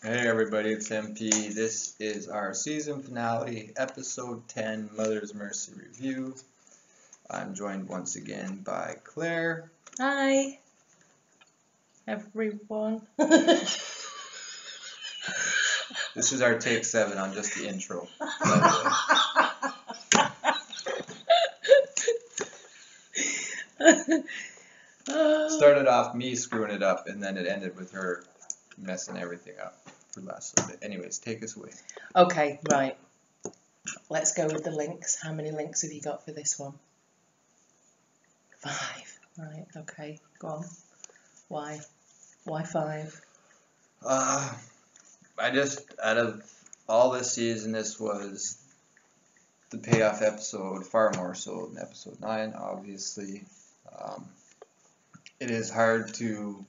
Hey everybody, it's MP. This is our season finale, episode 10, Mother's Mercy review. I'm joined once again by Claire. Hi, everyone. This is our take 7 on just the intro, by the way. Started off me screwing it up, and then it ended with her messing everything up for the last little bit. Anyways, take us away. Okay, right. Let's go with the links. How many links have you got for this one? 5. Right, okay, go on. Why? Why 5? Out of all this season, this was the payoff episode, far more so than episode 9, obviously. It is hard to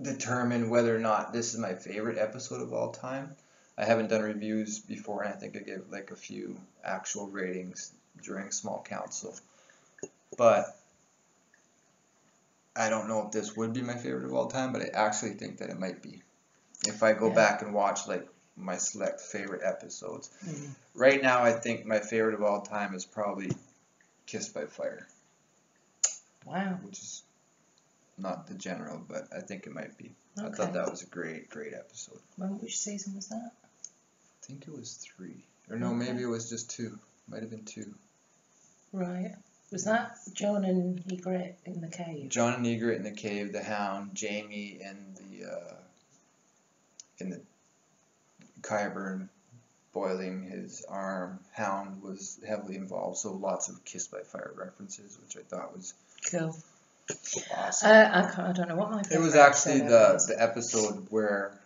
determine whether or not this is my favorite episode of all time. I haven't done reviews before, and I think I gave like a few actual ratings during small council. But I don't know if this would be my favorite of all time, but I actually think that it might be. If I go back and watch like my select favorite episodes. Right now, I think my favorite of all time is probably Kissed by Fire. Wow. Which is not the general, but I think it might be. Okay. I thought that was a great episode. Which season was that? I think it was 3. Or no, maybe it was just 2. Might have been 2. Right. Was that John and Egret in the cave? John and Egret in the cave, the Hound, Jamie in the Kyburn boiling his arm. Hound was heavily involved, so lots of Kissed by Fire references, which I thought was cool. Awesome. I don't know what my favorite. It was actually the episode where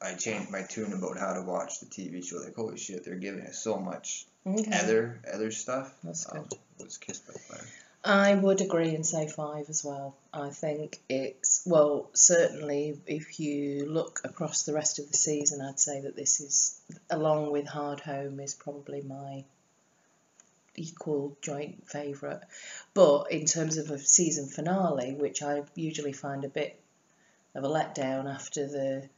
I changed my tune about how to watch the TV show. Like, holy shit, they're giving us so much other stuff. That's good. It was Kissed by Fire. I would agree and say 5 as well. I think it's, well, certainly if you look across the rest of the season, I'd say that this is, along with Hard Home, is probably my equal joint favourite. But in terms of a season finale, which I usually find a bit of a letdown after the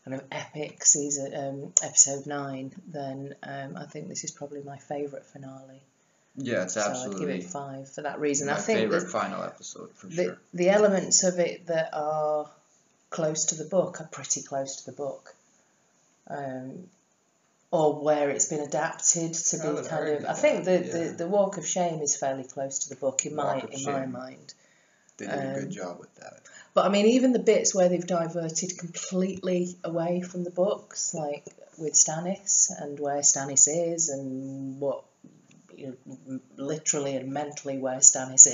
kind of epic season, episode 9, then I think this is probably my favourite finale. Yeah, it's absolutely. So I'd give it 5 for that reason. My I think favorite final episode for sure. The elements of it that are close to the book are pretty close to the book, or where it's been adapted to be kind of. I think the Walk of Shame is fairly close to the book in my mind. They did a good job with that. But I mean, even the bits where they've diverted completely away from the books, like with Stannis and where Stannis is and what. Literally and mentally where Stannis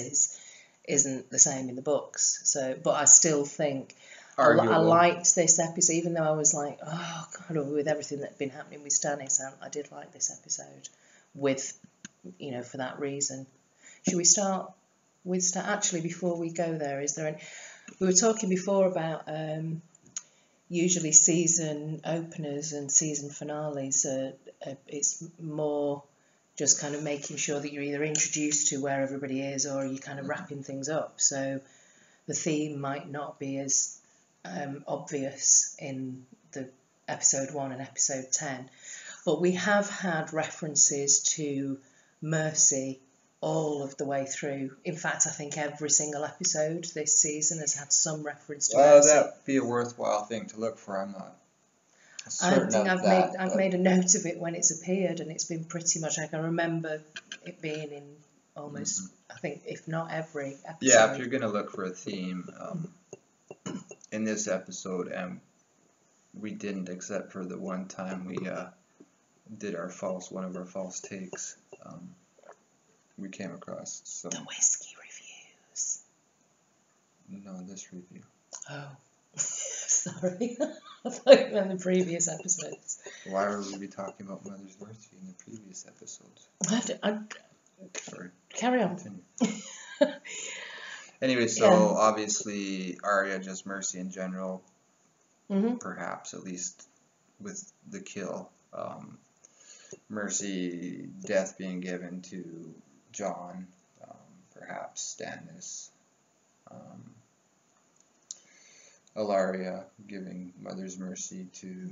isn't the same in the books. So, but I still think I liked this episode, even though I was like, oh God, with everything that's been happening with Stannis, I did like this episode with, for that reason. Should we start with actually before we go there? Is there any? We were talking before about usually season openers and season finales. It's more. Just kind of making sure that you're either introduced to where everybody is or you're kind of wrapping things up. So the theme might not be as obvious in the episode 1 and episode 10. But we have had references to mercy all of the way through. In fact, I think every single episode this season has had some reference to mercy. That'd be a worthwhile thing to look for. I'm not. I think I've made a note of it when it's appeared, and it's been pretty much. I can remember it being in almost, I think, if not every episode. Yeah, if you're gonna look for a theme in this episode, and we didn't, except for the one time we did one of our false takes. We came across some. The whiskey reviews. No, this review. Oh. Sorry, I thought you meant the previous episodes. Why would we be talking about Mother's Mercy in the previous episodes? Sorry. Carry on. Anyway, so obviously Arya just mercy in general, perhaps at least with the kill. Mercy, death being given to Jon, perhaps Stannis. Ilaria giving Mother's Mercy to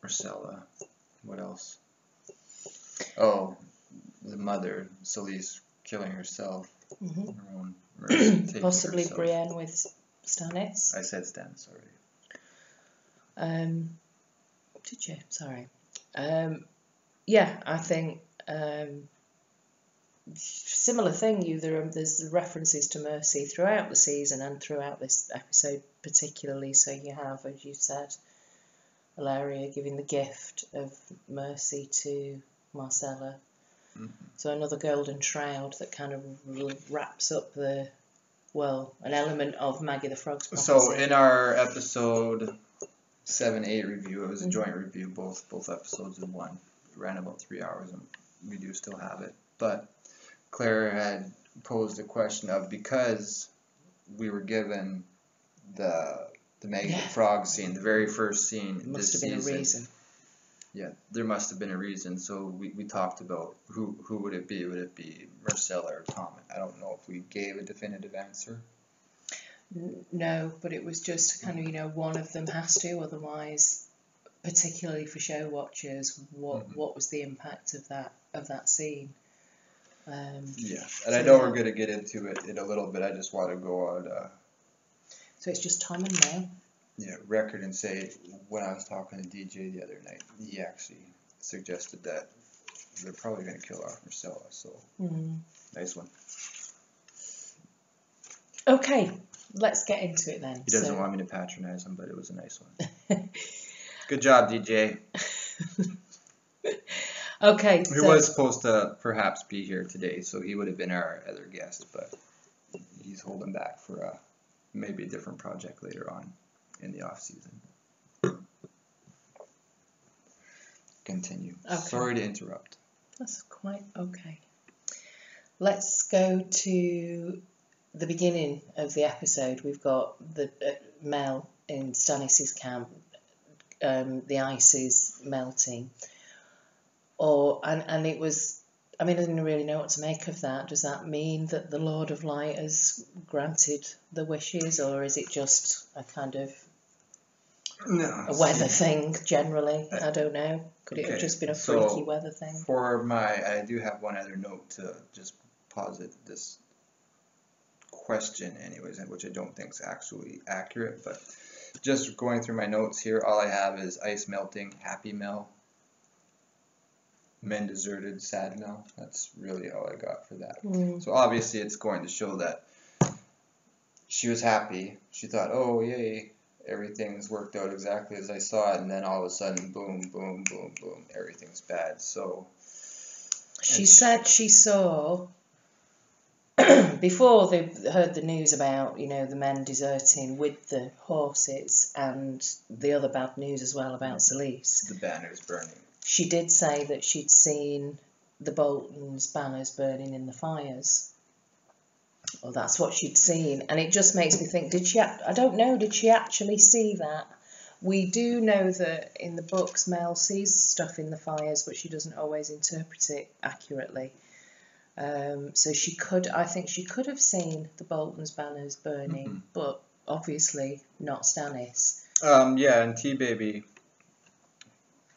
Marcella. What else? Oh, the mother, Selyse, killing herself. Mm-hmm. Her own mercy, possibly herself. Brienne with Stannis. I said Stannis already. Did you? Sorry. Yeah, I think similar thing. There's references to mercy throughout the season and throughout this episode particularly. So you have, as you said, Ilaria giving the gift of mercy to Marcella. Mm-hmm. So another golden shroud that kind of wraps up an element of Maggie the Frog's prophecy. So in our episode 7-8 review, it was a joint review, both episodes in one. It ran about 3 hours, and we do still have it. But Claire had posed a question of, because we were given the Maggie the Frog scene, the very first scene in this season. Must have been a reason. Yeah, there must have been a reason. So we talked about who would it be? Would it be Marcella or Tom? I don't know if we gave a definitive answer. No, but it was just kind of, one of them has to, otherwise, particularly for show watchers, what was the impact of that scene? Yeah, and I know we're going to get into it in a little bit. I just want to go on. So it's just Tom and Mel? Yeah, record and say, when I was talking to DJ the other night, he actually suggested that they're probably going to kill off Marcella, so nice one. Okay, let's get into it then. He doesn't want me to patronize him, but it was a nice one. Good job, DJ. Okay. He was supposed to perhaps be here today, so he would have been our other guest, but he's holding back for maybe a different project later on in the off season. Continue. Okay. Sorry to interrupt. That's quite okay. Let's go to the beginning of the episode. We've got the Mel in Stannis' camp. The ice is melting. And it was, I didn't really know what to make of that. Does that mean that the Lord of Light has granted the wishes, or is it just a kind of a weather thing generally? I don't know. Could it have just been a freaky weather thing? I do have one other note to just posit this question anyways, which I don't think is actually accurate, but just going through my notes here, all I have is ice melting, happy Mel. Men deserted, sad Mel. That's really all I got for that. So obviously it's going to show that she was happy. She thought, oh, yay, everything's worked out exactly as I saw it. And then all of a sudden, boom, boom, boom, boom, everything's bad. So she said she saw, before they heard the news about, the men deserting with the horses and the other bad news as well about Selyse. The banners burning. She did say that she'd seen the Boltons' banners burning in the fires. Well, that's what she'd seen. And it just makes me think, did she actually see that? We do know that in the books, Mel sees stuff in the fires, but she doesn't always interpret it accurately. So I think she could have seen the Boltons' banners burning, but obviously not Stannis. Yeah, and T-Baby,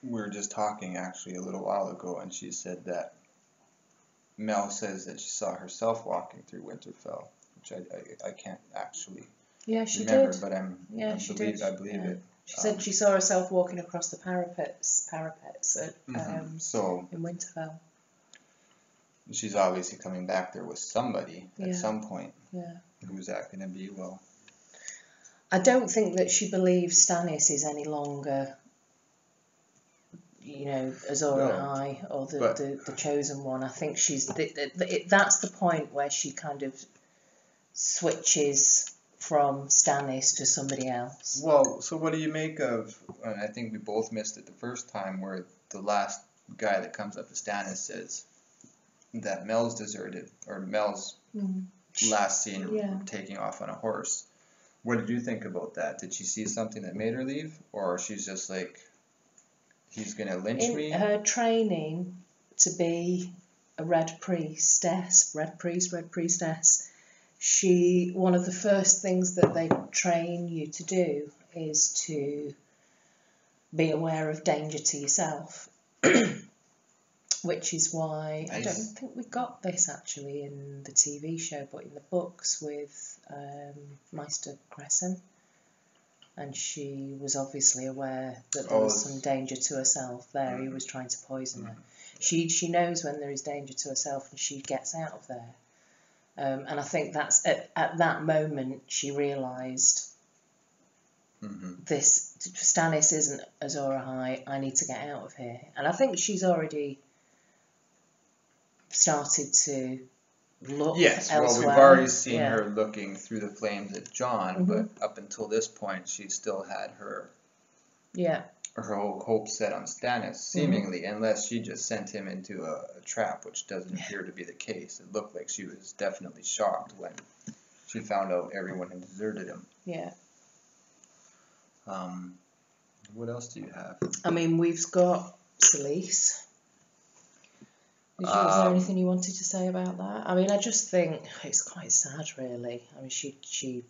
we were just talking actually a little while ago, and she said that Mel says that she saw herself walking through Winterfell, which I can't actually remember, did. But I believe it. She said she saw herself walking across the parapets in Winterfell. She's obviously coming back there with somebody at some point. Yeah. Who's that going to be? Well, I don't think that she believes Stannis is any longer, Azor Ahai or the chosen one. I think that's the point where she kind of switches from Stannis to somebody else. Well, so what do you make of, and I think we both missed it the first time, where the last guy that comes up to Stannis says that Mel's deserted, or Mel's last scene taking off on a horse. What did you think about that? Did she see something that made her leave, or she's just like, he's going to lynch me? In her training to be a red priestess, one of the first things that they train you to do is to be aware of danger to yourself, which is why I don't think we got this actually in the TV show, but in the books with Meister Kraken, and she was obviously aware that there was some danger to herself there. He was trying to poison her. She knows when there is danger to herself, and she gets out of there. And I think that's at that moment she realised this Stannis isn't Azor Ahai. I need to get out of here. And I think she's already started to look elsewhere. Well, we've already seen her looking through the flames at Jon, but up until this point, she still had her whole hope set on Stannis, seemingly, unless she just sent him into a trap, which doesn't appear to be the case. It looked like she was definitely shocked when she found out everyone had deserted him. Yeah. What else do you have? I mean, we've got Selyse. Was there anything you wanted to say about that? I mean, I just think it's quite sad, really. I mean,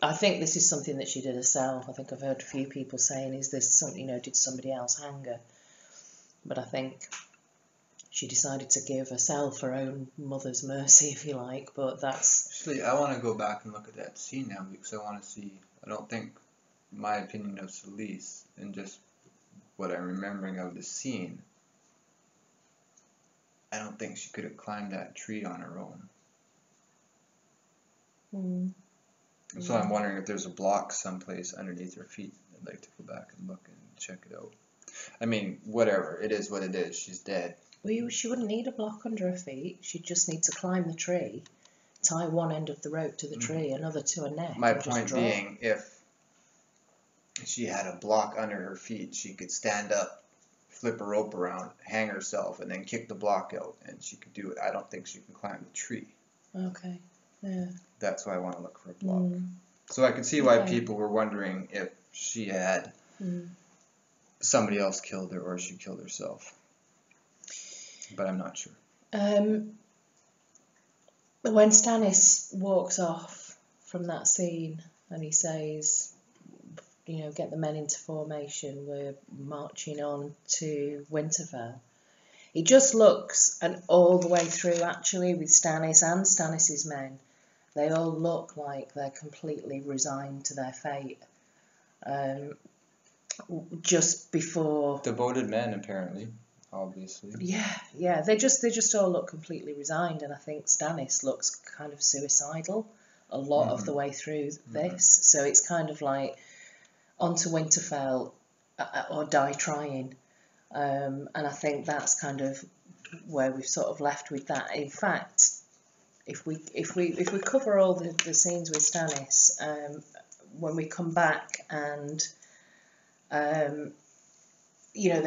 I think this is something that she did herself. I think I've heard a few people saying, is this something, did somebody else hang her? But I think she decided to give herself her own mother's mercy, if you like, but that's... Actually, I want to go back and look at that scene now, because I want to see, I don't think my opinion of Selyse, and just what I'm remembering of the scene, I don't think she could have climbed that tree on her own. So I'm wondering if there's a block someplace underneath her feet. I'd like to go back and look and check it out. I mean, whatever. It is what it is. She's dead. Well, she wouldn't need a block under her feet. She'd just need to climb the tree, tie one end of the rope to the tree, another to her neck. My point being, if she had a block under her feet, she could stand up, flip a rope around, hang herself, and then kick the block out, and she could do it. I don't think she can climb the tree. Okay, yeah. That's why I want to look for a block. So I can see why people were wondering if she had somebody else killed her or she killed herself. But I'm not sure. When Stannis walks off from that scene and he says, get the men into formation, we're marching on to Winterfell. He just looks, and all the way through actually with Stannis and Stannis's men, they all look like they're completely resigned to their fate. Just before... Devoted men, apparently, obviously. Yeah, they just all look completely resigned, and I think Stannis looks kind of suicidal a lot of the way through this. So it's kind of like, on to Winterfell or die trying. And I think that's kind of where we've sort of left with that. In fact, if we cover all the scenes with Stannis, when we come back and they're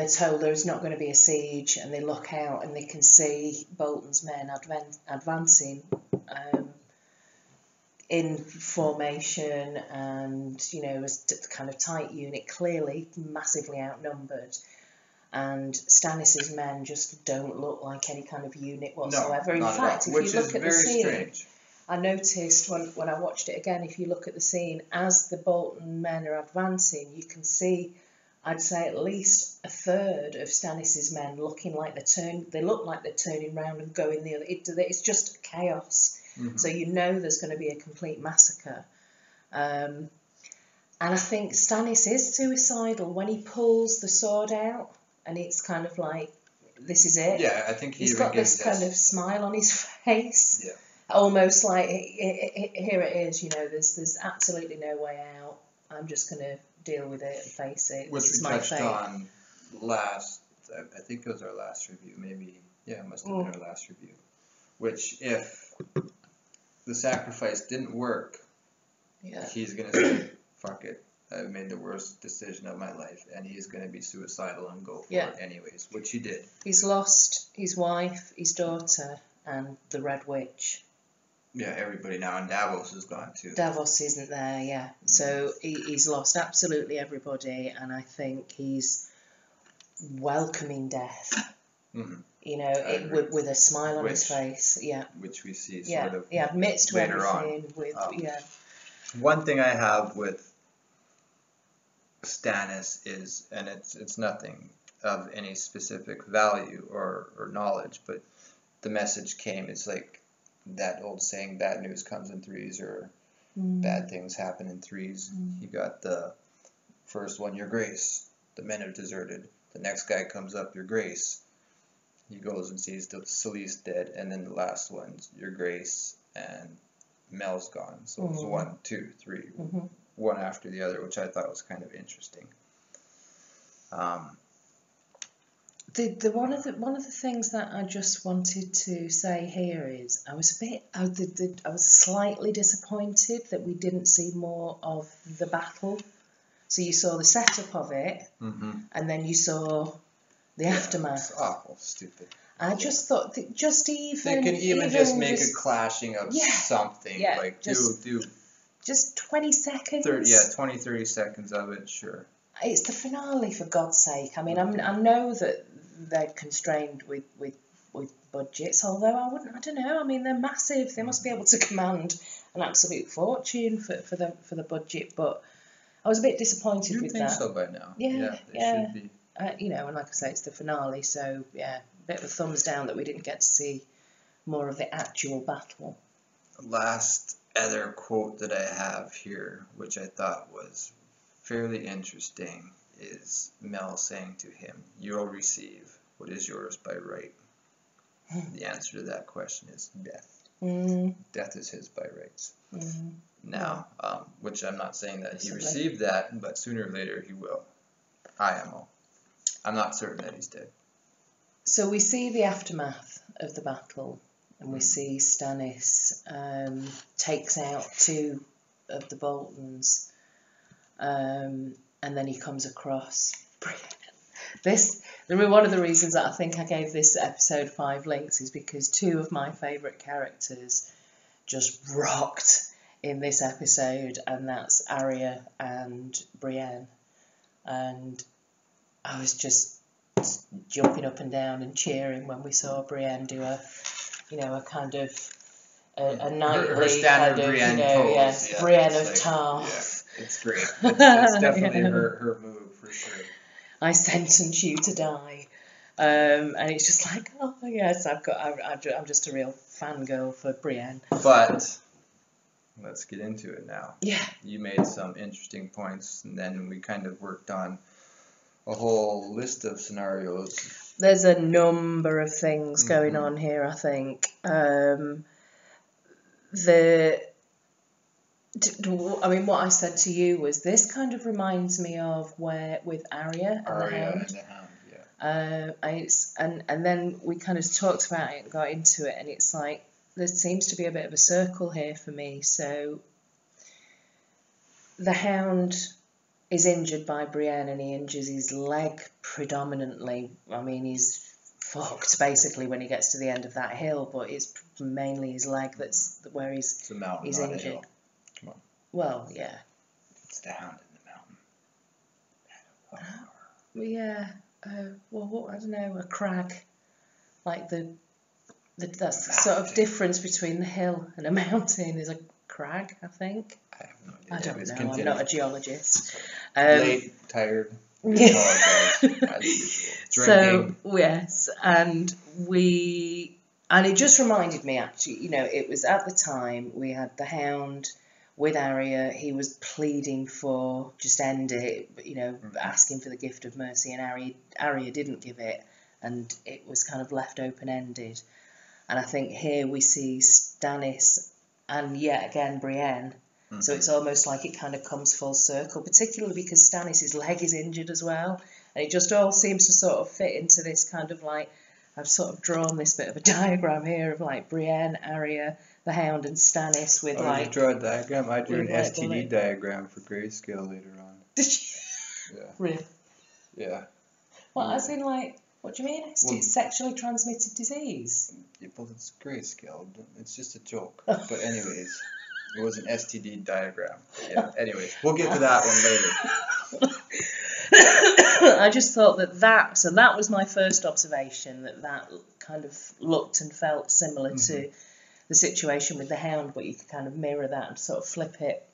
told there's not going to be a siege, and they look out and they can see Bolton's men advancing in formation, and as a kind of tight unit, clearly massively outnumbered. And Stannis's men just don't look like any kind of unit whatsoever. No, in fact, if you look at the scene, strange. I noticed when I watched it again, if you look at the scene, as the Bolton men are advancing, you can see, I'd say at least a third of Stannis's men looking like they look like they're turning round and going the other. It's just chaos. So there's going to be a complete massacre. And I think Stannis is suicidal when he pulls the sword out, and it's kind of like, this is it. Yeah, I think he's got this kind of smile on his face. Yeah. Almost like, here it is, there's absolutely no way out. I'm just going to deal with it and face it. Which we touched on last, I think it was our last review, maybe, it must have been our last review. Which, if the sacrifice didn't work, he's going to say, fuck it, I've made the worst decision of my life, and he's going to be suicidal and go for it anyways, which he did. He's lost his wife, his daughter, and the Red Witch. Yeah, everybody now, and Davos is gone too. Davos isn't there, so he's lost absolutely everybody, and I think he's welcoming death. you know, with a smile on his face. Yeah. Which we see sort of amidst later everything on. with One thing I have with Stannis is, and it's nothing of any specific value or knowledge, but the message came. It's like that old saying, bad news comes in threes, or bad things happen in threes. You got the first one, your grace, the men have deserted. The next guy comes up, your grace. He goes and sees the Selyse dead, and then the last one's your grace, and Mel's gone. So it was 1, 2, 3, one after the other, which I thought was kind of interesting. One of the things that I just wanted to say here is I was slightly disappointed that we didn't see more of the battle. So you saw the setup of it, and then you saw the aftermath. It's awful, stupid. I just thought that just even... They can even just make a clashing of something. Yeah, like, do... Just 20 seconds. 20, 30 seconds of it, sure. It's the finale, for God's sake. I mean, I know that they're constrained with budgets, although I don't know. I mean, they're massive. They must be able to command an absolute fortune for the budget, but I was a bit disappointed with that. You think so by now? Yeah. Should be. You know, and like I say, it's the finale, so yeah, a bit of a thumbs down that we didn't get to see more of the actual battle. Last other quote that I have here, which I thought was fairly interesting, is Mel saying to him, "You'll receive what is yours by right." The answer to that question is death. Death is his by rights. Now, which I'm not saying that he received that, but sooner or later he will. I'm not certain that he's dead. So we see the aftermath of the battle, and we see Stannis takes out 2 of the Boltons, and then he comes across Brienne. One of the reasons that I think I gave this episode 5 links is because 2 of my favourite characters just rocked in this episode, and that's Arya and Brienne. And I was just jumping up and down and cheering when we saw Brienne do a kind of a knightly her standard kind of, Brienne pose. Brienne of Tarth. Yeah, it's great. It's definitely her move for sure. I sentence you to die, and it's just like, oh yes, I'm just a real fangirl for Brienne. But let's get into it now. Yeah. You made some interesting points, and then we kind of worked on a whole list of scenarios. There's a number of things going on here, I think. What I said to you was this kind of reminds me of where with Arya and the Hound. And then we kind of talked about it and got into it, and it's like there seems to be a bit of a circle here for me. So the Hound is injured by Brienne, and he injures his leg predominantly. I mean, he's fucked basically when he gets to the end of that hill, but it's mainly his leg that's where he's injured. A hill. Come on. Well, yeah. It's the Hound in the mountain. I don't know, a crag, like that's the sort of difference between the hill and a mountain is a crag, I think. I have no idea. I don't know. I'm not a geologist. Late, tired. So yes, and it just reminded me actually. You know, it was at the time we had the Hound with Arya. He was pleading for just end it. You know, asking for the gift of mercy, and Arya didn't give it, and it was kind of left open ended. And I think here we see Stannis and yet again Brienne. So it's almost like it kind of comes full circle, particularly because Stannis' leg is injured as well. And it just all seems to sort of fit into this kind of like, I've sort of drawn this bit of a diagram here of like Brienne, Arya, the Hound and Stannis with like... you draw a diagram? I drew an STD diagram for Greyscale later on. Did you? Yeah. Really? Yeah. Well, as in like, what do you mean? It's sexually transmitted disease? Well, it's Greyscale. It's just a joke. But anyways... It was an STD diagram. Yeah. Anyways, we'll get to that one later. I just thought that was my first observation, that kind of looked and felt similar to the situation with the Hound, but you can kind of mirror that and sort of flip it.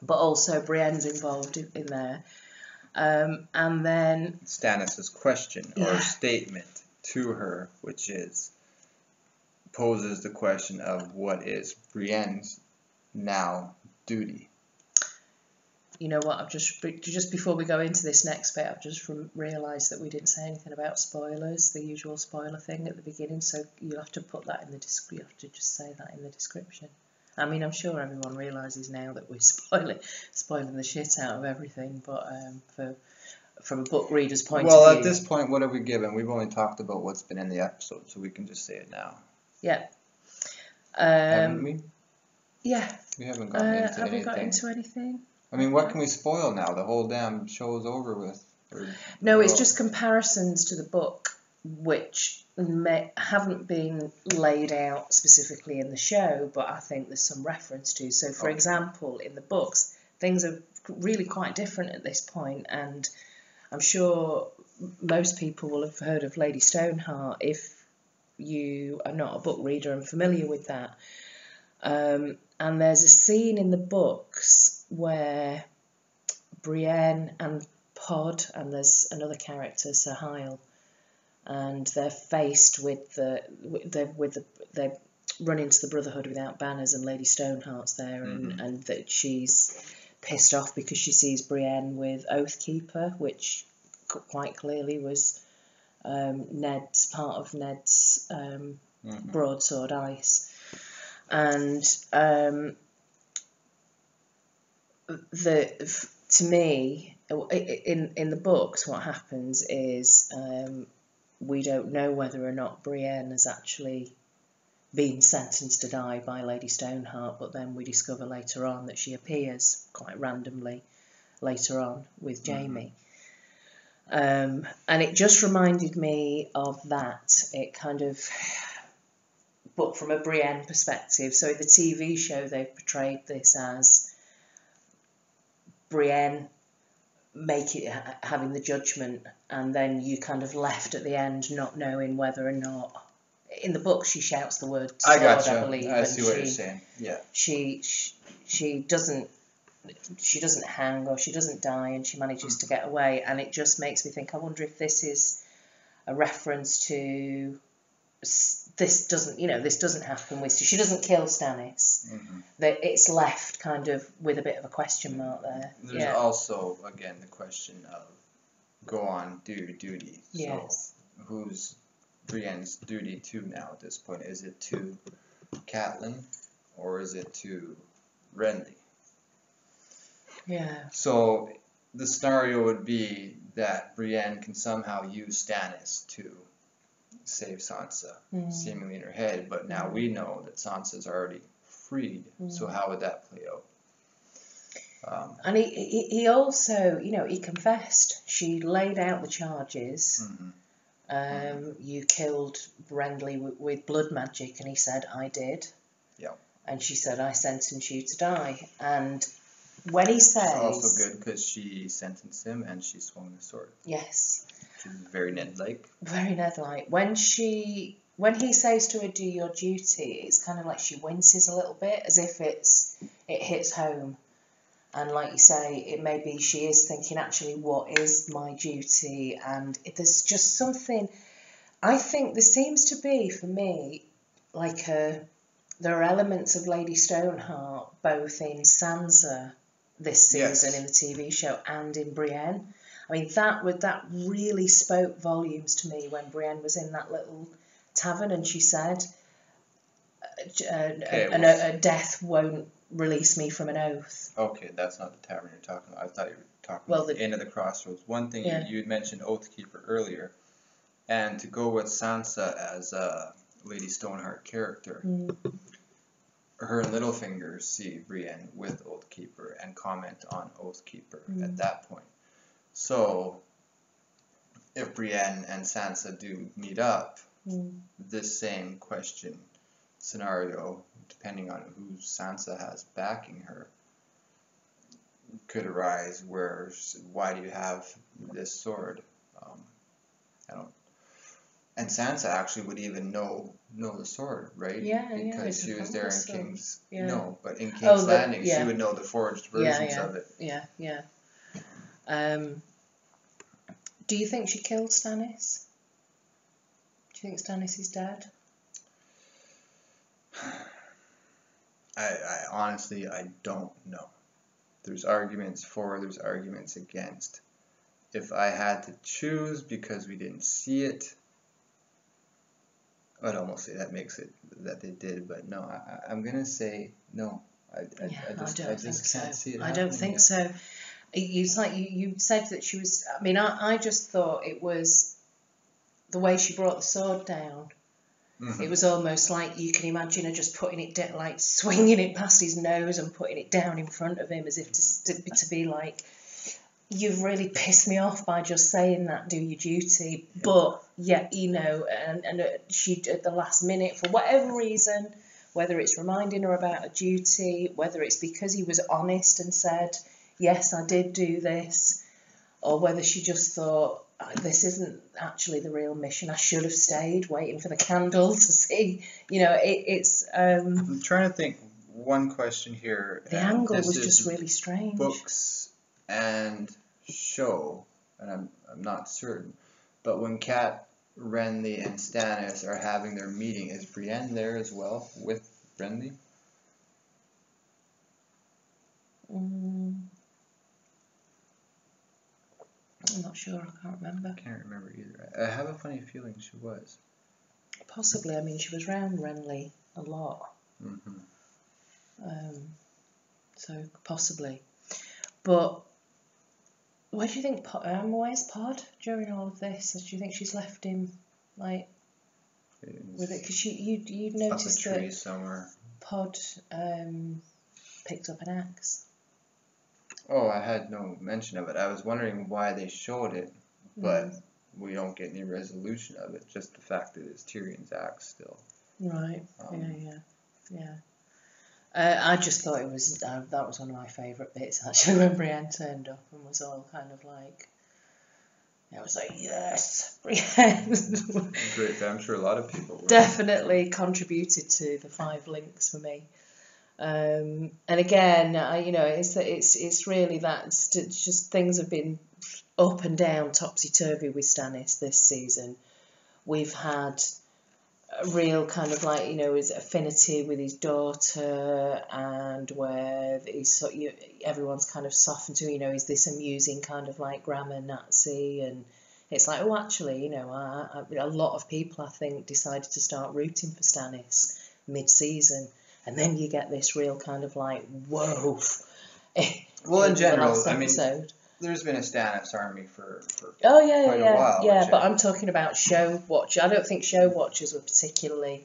But also Brienne's involved in there. And then Stannis' question or statement to her, which poses the question of what is Brienne's now duty. You know what, I've just before we go into this next bit, I've just realised that we didn't say anything about spoilers, the usual spoiler thing at the beginning, so you'll have to put that in the you have to just say that in the description. I mean, I'm sure everyone realises now that we're spoiling the shit out of everything, but from a book reader's point of view... Well, at this point, what have we given? We've only talked about what's been in the episode, so we can just say it now. Yeah. Haven't we? Yeah. We haven't gotten into anything. Haven't got into anything. I mean, what can we spoil now? The whole damn show's over with. No, it's just comparisons to the book, which haven't been laid out specifically in the show, but I think there's some reference to. So, for example, in the books, things are really quite different at this point, and I'm sure most people will have heard of Lady Stoneheart if you are not a book reader and familiar with that. And there's a scene in the books where Brienne and Pod, and there's another character, Sir Hyle, and they're faced with they run into the Brotherhood without banners, and Lady Stoneheart's there, and that she's pissed off because she sees Brienne with Oathkeeper, which quite clearly was part of Ned's broadsword ice. And to me, in the books, what happens is we don't know whether or not Brienne has actually been sentenced to die by Lady Stoneheart, but then we discover later on that she appears quite randomly later on with Jaime. And it just reminded me of that. It kind of... But from a Brienne perspective, so in the TV show they've portrayed this as Brienne having the judgment, and then you kind of left at the end not knowing whether or not. In the book, she shouts the word sword, I believe. I see what you're saying. Yeah. She doesn't hang or she doesn't die, and she manages to get away, and it just makes me think. I wonder if this is a reference to. This doesn't happen with... She doesn't kill Stannis. That it's left kind of with a bit of a question mark there. There's also, again, the question of go on, do your duty. Yes. So who's Brienne's duty to now at this point? Is it to Catelyn or is it to Renly? Yeah. So the scenario would be that Brienne can somehow use Stannis to save Sansa, seemingly in her head, but now we know that Sansa's already freed, so how would that play out? And he also, he confessed. She laid out the charges. You killed Renly with blood magic, and he said, I did. Yeah. And she said, I sentenced you to die. And when he says... It's also good because she sentenced him and she swung the sword. Yes. Which is very Ned-like. Very Ned-like. When he says to her, do your duty, it's kind of like she winces a little bit, as if it hits home. And like you say, maybe she is thinking, actually, what is my duty? And there's just something... I think there seems to be, for me, like there are elements of Lady Stoneheart, both in Sansa this season in the TV show and in Brienne. I mean, that really spoke volumes to me when Brienne was in that little tavern and she said, a death won't release me from an oath. Okay, that's not the tavern you're talking about. I thought you were talking about the Inn of the Crossroads. One thing, you had mentioned Oathkeeper earlier, and to go with Sansa as a Lady Stoneheart character, her and Littlefinger see Brienne with Oathkeeper and comment on Oathkeeper at that point. So, if Brienne and Sansa do meet up, this same question scenario, depending on who Sansa has backing her, could arise. Why do you have this sword? And Sansa actually would even know the sword, right? Yeah, because she was there in sword. King's. Yeah. No, but in King's Landing, yeah. she would know the forged versions of it. Yeah. Do you think she killed Stannis? Do you think Stannis is dead? I honestly, I don't know. There's arguments for, there's arguments against. If I had to choose, because we didn't see it, I'd almost say that makes it that they did, but no, I'm gonna say no. I just can't see it. I don't think so. It's like you said that she was. I mean, I just thought it was the way she brought the sword down. Mm-hmm. It was almost like you can imagine her just putting it down, like swinging it past his nose and putting it down in front of him, as if to be like, you've really pissed me off by just saying that, do your duty. Yep. But yeah, and she at the last minute, for whatever reason, whether it's reminding her about her duty, whether it's because he was honest and said, yes, I did do this, or whether she just thought, this isn't actually the real mission, I should have stayed waiting for the candle to see, it's... I'm trying to think, one question here. The angle was just really strange. Books and show, and I'm not certain, but when Cat, Renly, and Stannis are having their meeting, is Brienne there as well with Renly? I'm not sure, I can't remember. I can't remember either. I have a funny feeling she was. Possibly, I mean, she was round Renly a lot. Mm-hmm. So, possibly. But, where do you think, where's Pod during all of this? Do you think she's left him, like, with it? Because you'd noticed up a tree somewhere. Pod picked up an axe. Oh, I had no mention of it. I was wondering why they showed it, but we don't get any resolution of it. Just the fact that it's Tyrion's axe still. Right. Yeah. I just thought it was that was one of my favourite bits actually, when Brienne turned up and was all kind of like, I was like, yes, Brienne. Great. I'm sure a lot of people were. Definitely contributed to the 5 links for me. And again, it's really that just things have been up and down, topsy-turvy with Stannis this season. We've had a real kind of like, his affinity with his daughter, and where everyone's kind of softened to, is this amusing kind of like grammar Nazi, and it's like, oh, actually, a lot of people, I think, decided to start rooting for Stannis mid-season. And then you get this real kind of like, whoa. Well, in general, I mean, there's been a Stannis army for quite a while. Yeah, but I'm talking about show watchers. I don't think show watchers were particularly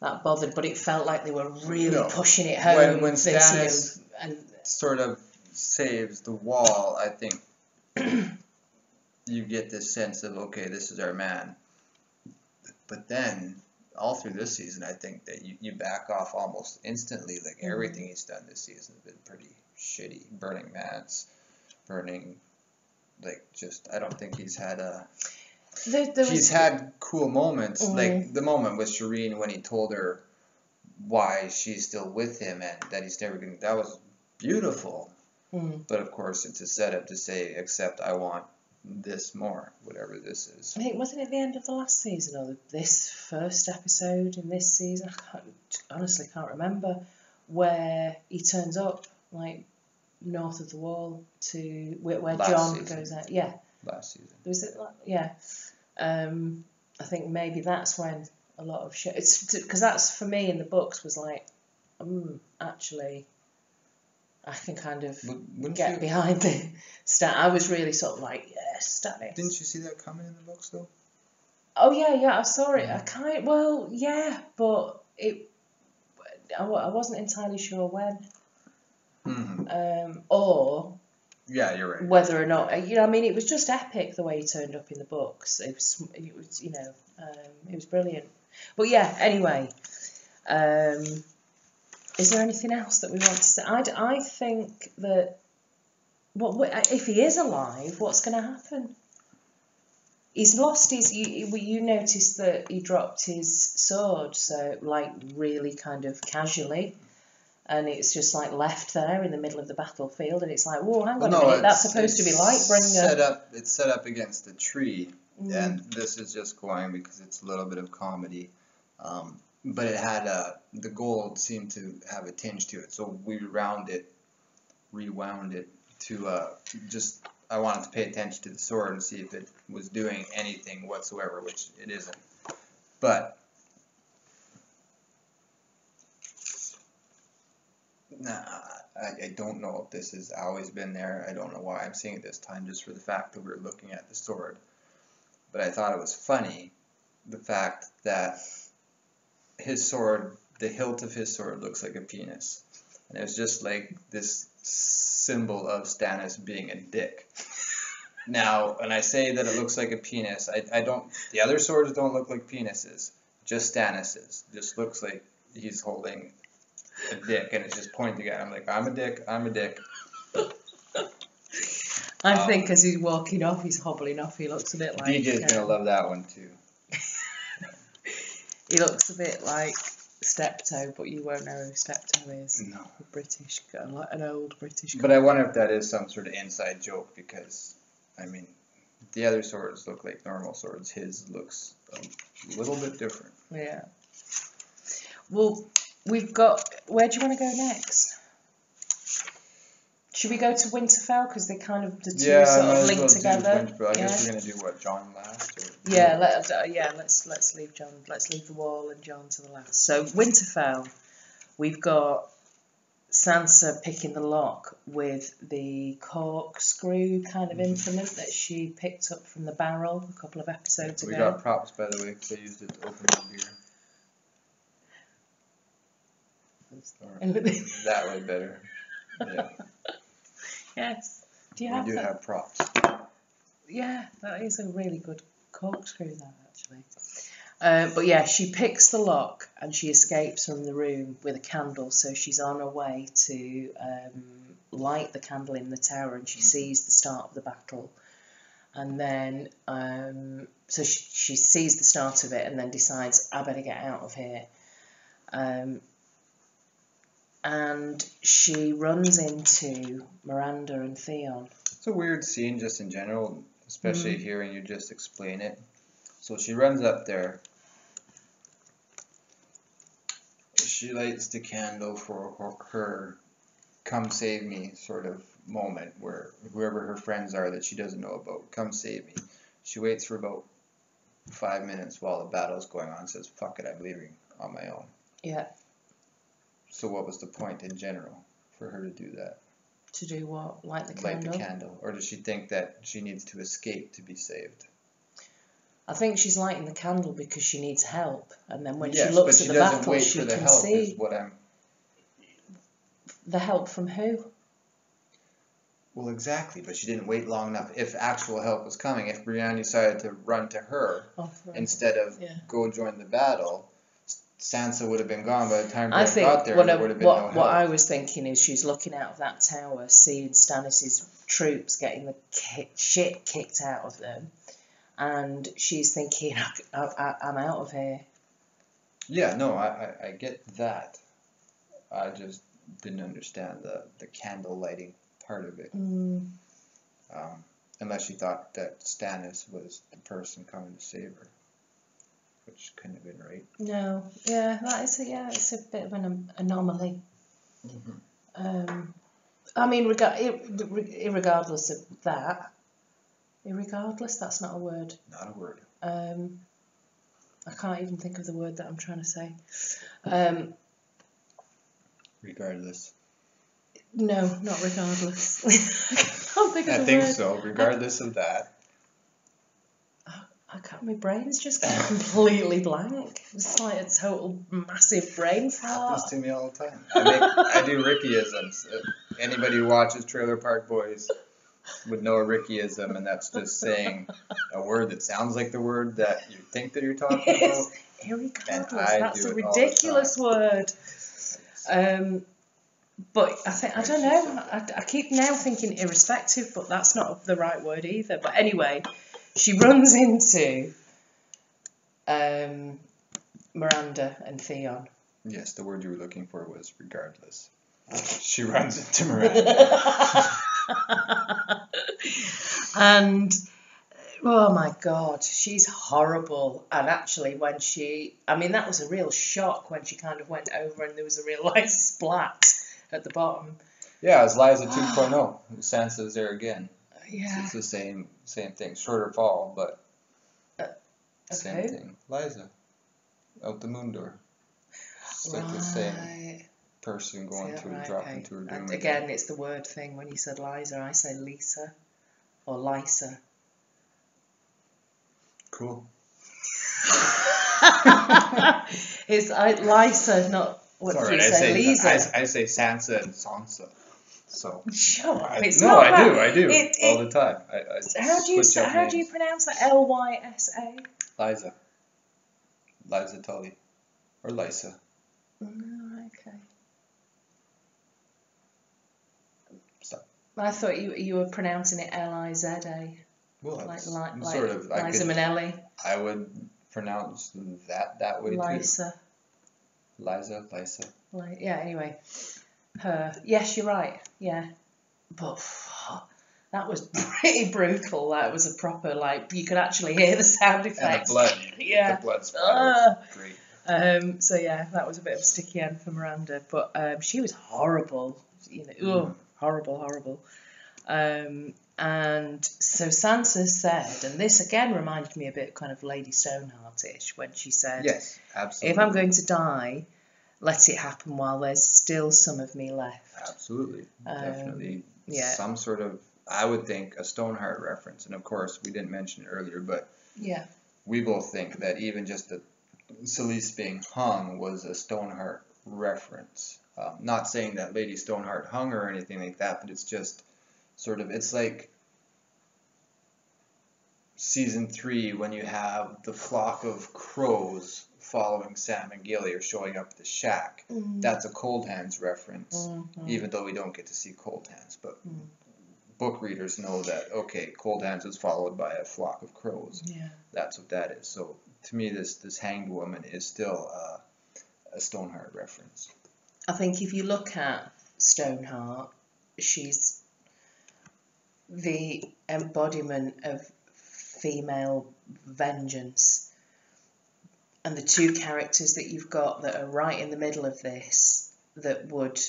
that bothered, but it felt like they were really pushing it home. When Stannis sort of saves the wall, I think you get this sense of, okay, this is our man. But then, all through this season, I think that you back off almost instantly. Like, everything he's done this season has been pretty shitty. Burning mats, I don't think he's had he's had cool moments. Like, the moment with Shireen when he told her why she's still with him and that he's never going to, that was beautiful. But, of course, it's a setup to say, except I want this more, whatever this is. I think, wasn't it the end of the last season or this first episode in this season? I honestly can't remember, where he turns up like north of the wall to where Jon goes out. Yeah, last season. Was it? Yeah. I think maybe that's when a lot of shit. It's because that's, for me in the books, was like, actually, I can kind of get behind the Stan. I was really sort of like, yes, Stannis. Didn't you see that coming in the books though? Oh yeah, I saw it. But I wasn't entirely sure when. Or yeah, you're right. Whether or not, I mean, it was just epic the way he turned up in the books. It was it was brilliant. But yeah, anyway. Is there anything else that we want to say? I think that if he is alive, what's going to happen? He's lost his. You noticed that he dropped his sword, so like really kind of casually, and it's just like left there in the middle of the battlefield, and it's like, whoa, hang on a minute, that's supposed to be Lightbringer. It's set up against a tree, and this is just going because it's a little bit of comedy, but it had the gold seemed to have a tinge to it, so we rewound it to just. I wanted to pay attention to the sword and see if it was doing anything whatsoever, which it isn't. But I don't know if this has always been there. I don't know why I'm seeing it this time, just for the fact that we're looking at the sword. But I thought it was funny, the fact that his sword, the hilt of his sword looks like a penis. And it was just like this symbol of Stannis being a dick. Now, when I say that it looks like a penis, I don't, the other swords don't look like penises, just Stannis's. Just looks like he's holding a dick and it's just pointing at him like, I'm a dick, I'm a dick. I think as he's walking off, he's hobbling off, he looks a bit like... DJ's going to love that one too. He looks a bit like Steptoe, but you won't know who Steptoe is. No. British, an old British guy. But I wonder if that is some sort of inside joke because, I mean, the other swords look like normal swords. His looks a little bit different. Yeah. Well, we've got... Where do you want to go next? Should we go to Winterfell because they kind of the two sort of link together? I guess we're gonna do what, John last? Or? Yeah, let's leave John. Let's leave the wall and John to the last. So Winterfell, we've got Sansa picking the lock with the corkscrew kind of implement that she picked up from the barrel a couple of episodes ago. We got props, by the way, because I used it to open the beer. That way better. Yeah. Yes. We do have props. Yeah, that is a really good corkscrew there, actually. But yeah, she picks the lock and she escapes from the room with a candle. So she's on her way to light the candle in the tower, and she sees the start of the battle. And then, so she sees the start of it, and then decides, I better get out of here. And she runs into Miranda and Theon. It's a weird scene just in general, especially hearing you just explain it. So she runs up there. She lights the candle for her come save me sort of moment where whoever her friends are that she doesn't know about, come save me. She waits for about 5 minutes while the battle's going on and says, fuck it, I'm leaving on my own. Yeah. So what was the point in general for her to do that? To do what? Light the candle? Light the candle. Or does she think that she needs to escape to be saved? I think she's lighting the candle because she needs help. And then when she looks at the battle, she can see. The help from who? Well, exactly. But she didn't wait long enough. If actual help was coming, if Brienne decided to run to her instead of go join the battle, Sansa would have been gone by the time Brienne got there. There would have been no help. What I was thinking is she's looking out of that tower, seeing Stannis' troops getting the shit kicked out of them, and she's thinking, I'm out of here. Yeah, no, I get that. I just didn't understand the candle lighting part of it. Unless she thought that Stannis was the person coming to save her. Which couldn't have been right. No, yeah, it's a bit of an anomaly. I mean, irregardless of that, that's not a word. Not a word. I can't even think of the word that I'm trying to say. Regardless. No, not regardless. I think so. Regardless of that. My brain's just completely blank. It's like a total massive brain fart. Happens to me all the time. I do Rickyisms. Anybody who watches Trailer Park Boys would know a Rickyism, and that's just saying a word that sounds like the word that you think that you're talking about. Irregardless. That's a ridiculous word. But I don't know. I keep now thinking irrespective, but that's not the right word either. But anyway. she runs into Miranda and Theon. Yes, the word you were looking for was regardless. She runs into Miranda. And, oh my God, she's horrible. And actually, when that was a real shock when she kind of went over and there was a real nice splat at the bottom. Yeah, it's Liza 2.0. Sansa's there again. Yeah. It's the same thing. Shorter fall, but same who? thing. Liza. Out the moon door. It's like the same person going through, dropping to her doom. Again, it's the word thing. When you said Liza, I say Lisa or Lysa. Cool. It's Lysa, not what did you say, Lisa? I say Sansa and Sansa. So. Shut up. I do all the time. How do you pronounce that? Lysa. Liza Tully. Or Lysa. Okay. Stop. I thought you were pronouncing it Liza. Well, like sort of. Liza Minnelli. I would pronounce that way Lysa. too. Lysa. Yeah. Anyway, her. Yes, you're right. Yeah, but that was pretty brutal. That was a proper you could actually hear the sound effects. And the blood. Yeah. The blood splatters. Great. So yeah, that was a bit of a sticky end for Miranda, but she was horrible. Horrible. And so Sansa said, and this again reminded me a bit kind of Lady Stoneheart-ish, when she said, "Yes, absolutely. If I'm going to die, let it happen while there's still some of me left." Absolutely, definitely. Yeah. Some sort of, I would think, a Stoneheart reference, and of course we didn't mention it earlier, but yeah, we both think that even just the Selyse being hung was a Stoneheart reference. Not saying that Lady Stoneheart hung her or anything like that, but it's just sort of, it's like season 3 when you have the flock of crows following Sam and Gilly or showing up at the shack. That's a Cold Hands reference, even though we don't get to see Cold Hands. But book readers know that, okay, Cold Hands is followed by a flock of crows. Yeah. That's what that is. So to me, this hanged woman is still a Stoneheart reference. I think if you look at Stoneheart, she's the embodiment of female vengeance. And the two characters that you've got that are right in the middle of this that would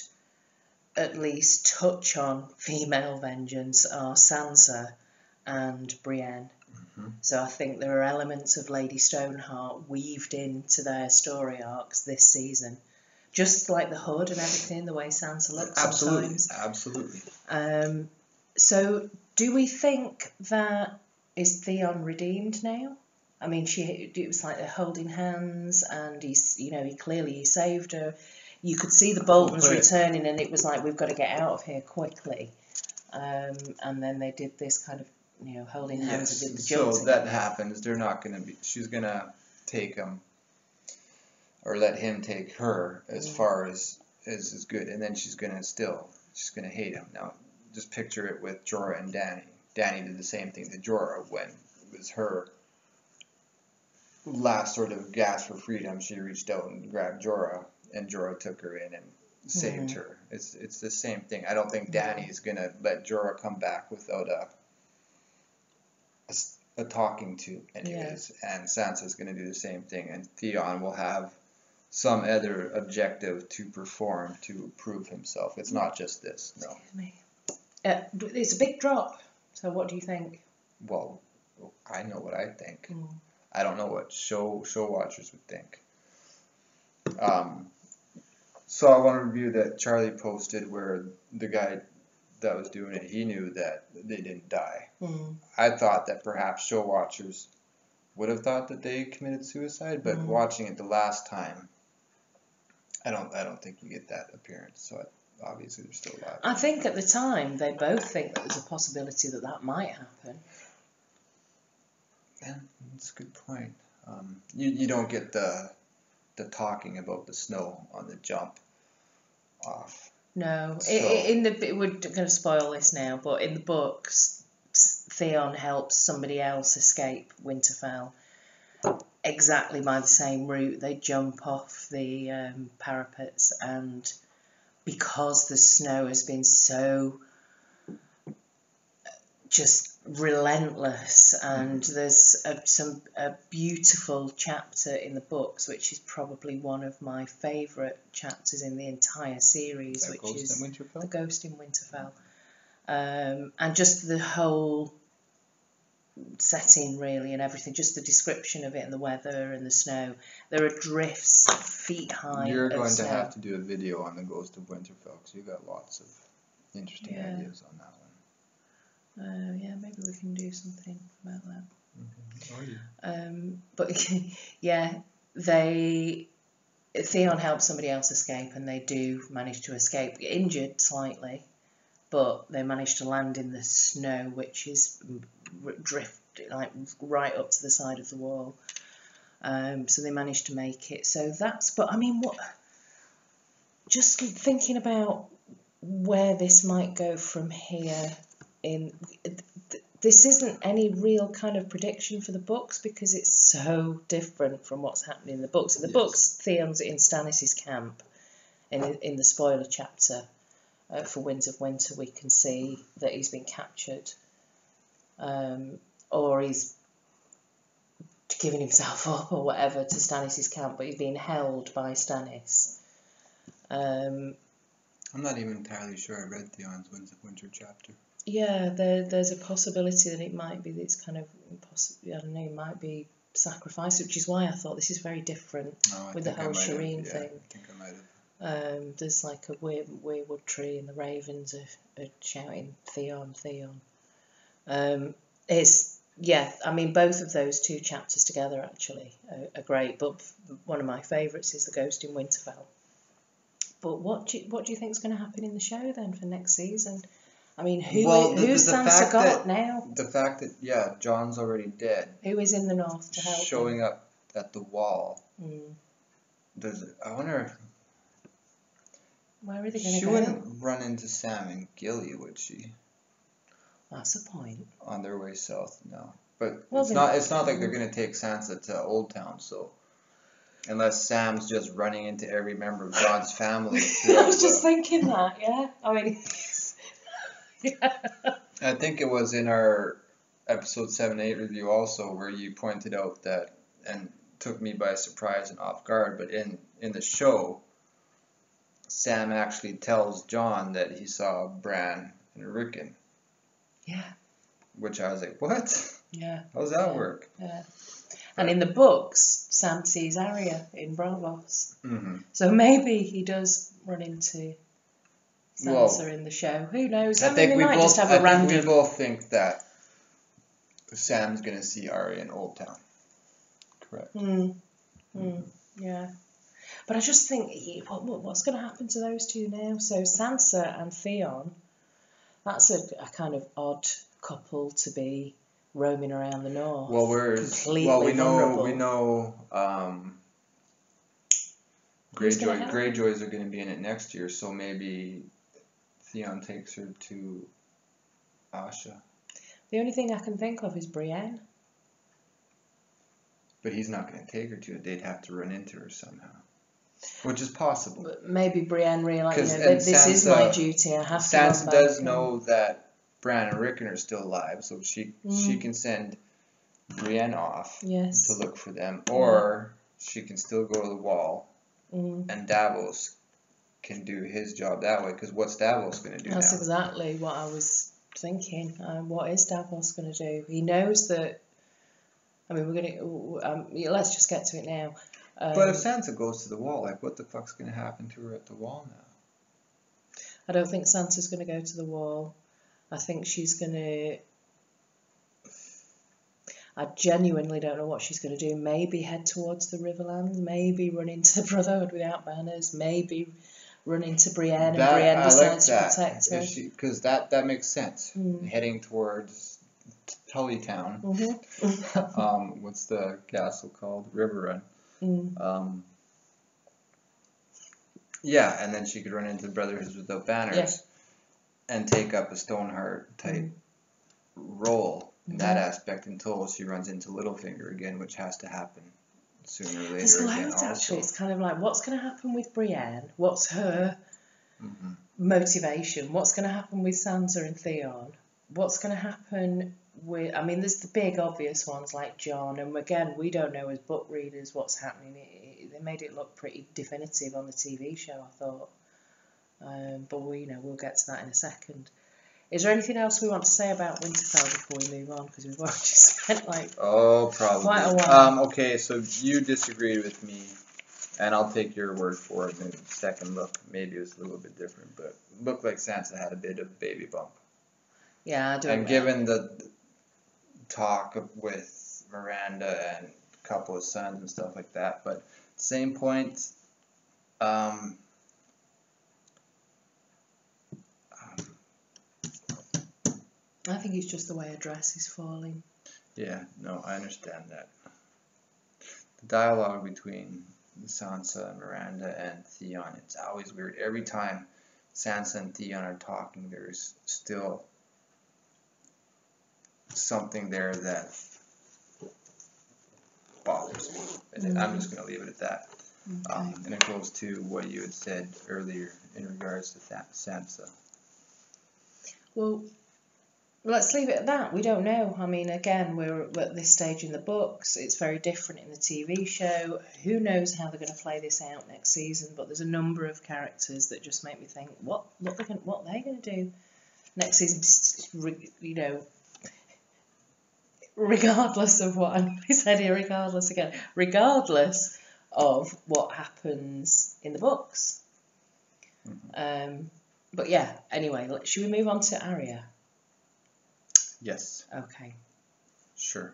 at least touch on female vengeance are Sansa and Brienne. So I think there are elements of Lady Stoneheart weaved into their story arcs this season. Just like the hood and everything, the way Sansa looks sometimes. Absolutely. So do we think that is Theon redeemed now? I mean, it was like they're holding hands, and he clearly saved her. You could see the Boltons returning, and it was like, we've got to get out of here quickly. And then they did this kind of, holding hands and did the jolting. So that happens. They're not going to be. She's going to take him, or let him take her as far as is good, and then she's going to hate him. Now, just picture it with Jorah and Dany. Dany did the same thing to Jorah when it was her last sort of gasp for freedom. She reached out and grabbed Jorah, and Jorah took her in and saved her. It's the same thing. I don't think Dany's going to let Jorah come back without a talking to anyways. Yeah. And Sansa's going to do the same thing, and Theon will have some other objective to perform to prove himself. It's not just this. No. It's a big drop. So what do you think? Well, I know what I think. I don't know what show watchers would think. So I want to review that Charlie posted where the guy that was doing it, he knew that they didn't die. I thought that perhaps show watchers would have thought that they committed suicide, but watching it the last time, I don't think you get that appearance. So obviously they're still alive. I think at the time they both think that there's a possibility that might happen. Yeah, that's a good point. You don't get the talking about the snow on the jump off. No, So, we're going to spoil this now, but in the books, Theon helps somebody else escape Winterfell exactly by the same route. They jump off the parapets, and because the snow has been so just relentless, and there's a beautiful chapter in the books, which is probably one of my favourite chapters in the entire series, which is The Ghost in Winterfell. And just the whole setting, really, and everything, just the description of it and the weather and the snow. There are drifts feet high. You're going to have to do a video on The Ghost of Winterfell, because you've got lots of interesting ideas on that one. Yeah, maybe we can do something about that. Mm-hmm. But yeah, Theon helps somebody else escape, and they do manage to escape, injured slightly, but they manage to land in the snow, which is drift like right up to the side of the wall. So they managed to make it. So that's. But I mean, what? Just thinking about where this might go from here. This isn't any real kind of prediction for the books, because it's so different from what's happening in the books. In the books, Theon's in Stannis' camp. In the spoiler chapter for Winds of Winter, we can see that he's been captured, or he's giving himself up or whatever to Stannis' camp, but he's being held by Stannis. I'm not even entirely sure I read Theon's Winds of Winter chapter. Yeah, there's a possibility that it might be this kind of, I don't know, it might be sacrifice, which is why I thought this is very different with the whole Shireen thing. I think I might have. There's like a weirwood tree, and the ravens are shouting Theon, Theon. I mean, both of those two chapters together actually are great, but one of my favourites is The Ghost in Winterfell. But what do you think is going to happen in the show then for next season? I mean, who's Sansa got now? The fact that, Jon's already dead. Who is in the north to help showing him? Up at the wall. I wonder... Where are they going to go? She wouldn't run into Sam and Gilly, would she? That's a point. On their way south, no. But it's not like they're going to take Sansa to Old Town, so... Unless Sam's just running into every member of Jon's family. I was just thinking that, yeah. I mean... Yeah. I think it was in our episode 7-8 review also where you pointed out that, and took me by surprise and off guard, but in the show, Sam actually tells Jon that he saw Bran and Rickon. Yeah. Which I was like, what? Yeah. How does that work? Yeah. And in the books, Sam sees Arya in Bravos. Mm-hmm. So maybe he does run into Sansa in the show. Who knows? I think we both think that Sam's going to see Arya in Old Town. Correct. Yeah. But I just think, what's going to happen to those two now? So Sansa and Theon, that's a kind of odd couple to be roaming around the north. We know Greyjoys are going to be in it next year, so maybe Theon takes her to Asha. The only thing I can think of is Brienne. But he's not going to take her to it. They'd have to run into her somehow. Which is possible. But maybe Brienne realizes, this is my duty, I have to run back. Sansa does know that Bran and Rickon are still alive, so she can send Brienne off to look for them. Or she can still go to the wall, and Davos can do his job that way, because what's Davos going to do That's exactly what I was thinking. What is Davos going to do? He knows that... I mean, we're going to... let's just get to it now. But if Sansa goes to the wall, like, what the fuck's going to happen to her at the wall now? I don't think Sansa's going to go to the wall. I think she's going to... I genuinely don't know what she's going to do. Maybe head towards the Riverlands. Maybe run into the Brotherhood without banners. Maybe run into Brienne, and Brienne decides to protect her. Because that makes sense. Heading towards Tullytown. What's the castle called? River Run. Yeah, and then she could run into the Brotherhoods without banners and take up a Stoneheart type role in that aspect until she runs into Littlefinger again, which has to happen sooner or later. There's again loads, also. actually. It's kind of like, what's going to happen with Brienne? What's her Mm-hmm. motivation? What's going to happen with Sansa and Theon? What's going to happen with... I mean, there's the big obvious ones like Jon, and again, we don't know as book readers what's happening. They made it look pretty definitive on the TV show, I thought. But we'll get to that in a second. Is there anything else we want to say about Winterfell before we move on? Because we've already spent probably quite a while. Okay, so you disagreed with me, and I'll take your word for it. In the second look, maybe it was a little bit different, but it looked like Sansa had a bit of a baby bump. Yeah, I do. And given the talk with Miranda and a couple of sons and stuff like that, but at the same point, I think it's just the way her dress is falling. Yeah, no, I understand that. The dialogue between Sansa, Miranda, and Theon, it's always weird. Every time Sansa and Theon are talking, there's still something there that bothers me. And I'm just going to leave it at that. Okay. And it goes to what you had said earlier in regards to Sansa. Well, let's leave it at that. We don't know. I mean, again, we're at this stage in the books. It's very different in the TV show. Who knows how they're going to play this out next season? But there's a number of characters that just make me think, what are they going to do next season? You know, regardless of what I said here, regardless of what happens in the books. Mm-hmm. But yeah. Anyway, should we move on to Arya? Yes. Okay. Sure.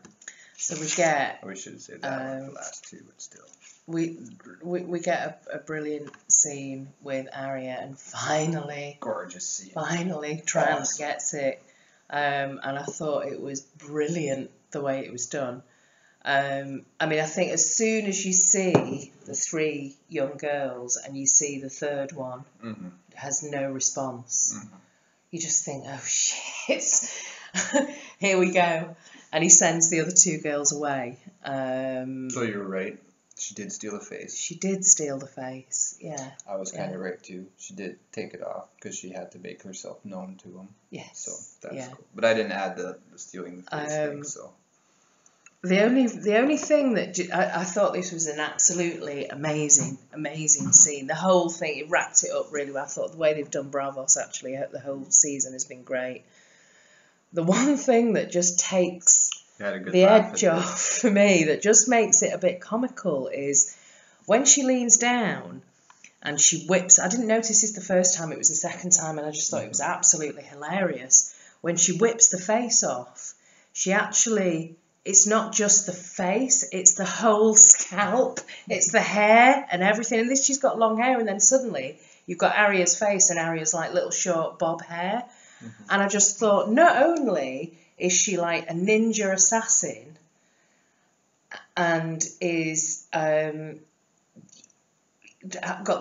So we get... We should have said that one for the last two, but still. We get a brilliant scene with Arya, and finally... Gorgeous scene. Finally, Trant gets it. And I thought it was brilliant the way it was done. I mean, I think as soon as you see the three young girls and you see the third one has no response, you just think, oh shit, here we go. And he sends the other two girls away. So you were right. She did steal the face. She did steal the face, yeah. I was kind of right too. She did take it off because she had to make herself known to him. Yes. So that's cool. But I didn't add the stealing the face thing, so... The only thing that I thought this was an absolutely amazing scene. The whole thing, it wrapped it up really well. I thought the way they've done Bravos actually the whole season has been great. The one thing that just takes the edge off for me, that just makes it a bit comical, is when she leans down and she whips. I didn't notice this the first time, it was the second time, and I just thought it was absolutely hilarious. When she whips the face off, she actually... It's not just the face, it's the whole scalp, it's the hair and everything. And she's got long hair, and then suddenly you've got Arya's face and Arya's like little short bob hair. And I just thought, not only is she like a ninja assassin and is got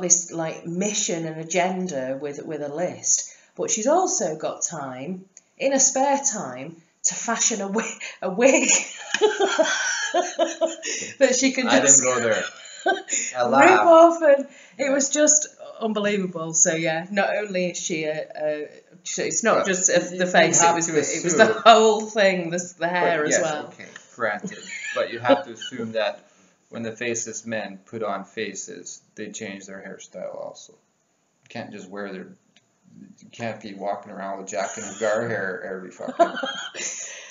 this like mission and agenda with a list, but she's also got time, in her spare time, to fashion a wig that she can just... I didn't go there. rip off, and it was just unbelievable. So yeah, not only is she it's not just the face, it was the whole thing, the hair as well. Okay, granted, but you have to assume that when the faceless men put on faces, they change their hairstyle also. You can't just wear their... You can't be walking around with Jack and Hagar hair every fucking...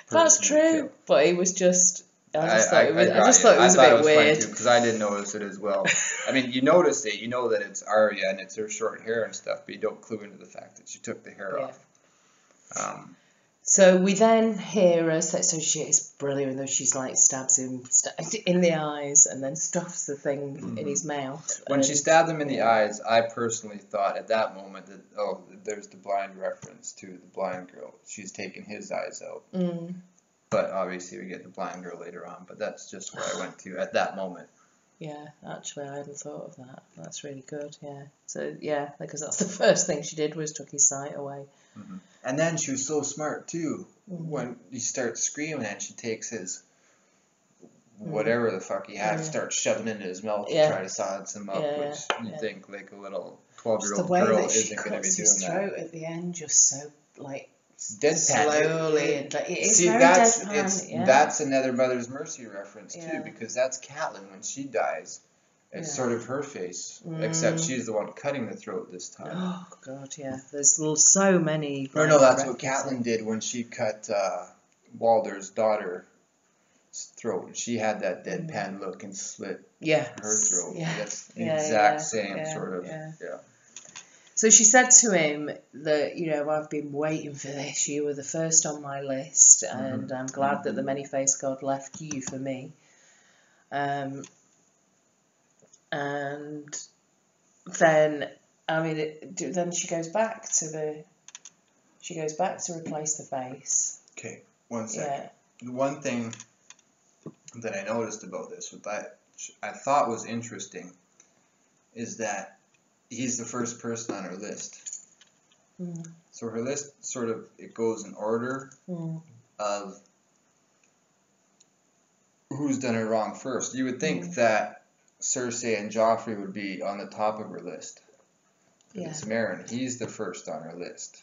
That's true, but it was just... I just thought it was a bit weird. Because I didn't notice it as well. I mean, you notice it, you know that it's Arya and it's her short hair and stuff, but you don't clue into the fact that she took the hair off. So we then hear her say, so she is brilliant, though she's like stabs him in the eyes and then stuffs the thing in his mouth. When she stabbed him in the eyes, I personally thought at that moment that, oh, there's the blind reference to the blind girl. She's taking his eyes out. But obviously we get the blind girl later on, but that's just where I went to at that moment. Yeah, actually I hadn't thought of that. That's really good, yeah. So, yeah, because that's the first thing she did was took his sight away. And then she was so smart too. when he starts screaming and she takes his whatever the fuck he had, starts shoving into his mouth to try to silence him up, which you'd think like a little 12-year-old girl isn't going to be doing that. The way that she cuts his throat at the end, just so like deadpan. Slowly, and it is very deadpan. That's another Mother's Mercy reference too, because that's Catelyn when she dies. It's sort of her face, except she's the one cutting the throat this time. Oh God, yeah. There's so many. Or no, that's what Catelyn did when she cut Walder's daughter's throat. She had that deadpan look and slit her throat. Yeah. That's the exact same sort of. Yeah. So she said to him that, you know, I've been waiting for this. You were the first on my list, and I'm glad that the many-faced God left you for me. And then, I mean, then she goes back to replace the face. Okay, one second. The one thing that I noticed about this, that I thought was interesting, is that he's the first person on her list. So her list sort of, it goes in order of who's done it wrong first. You would think that Cersei and Joffrey would be on the top of her list. But it's Meryn. He's the first on her list.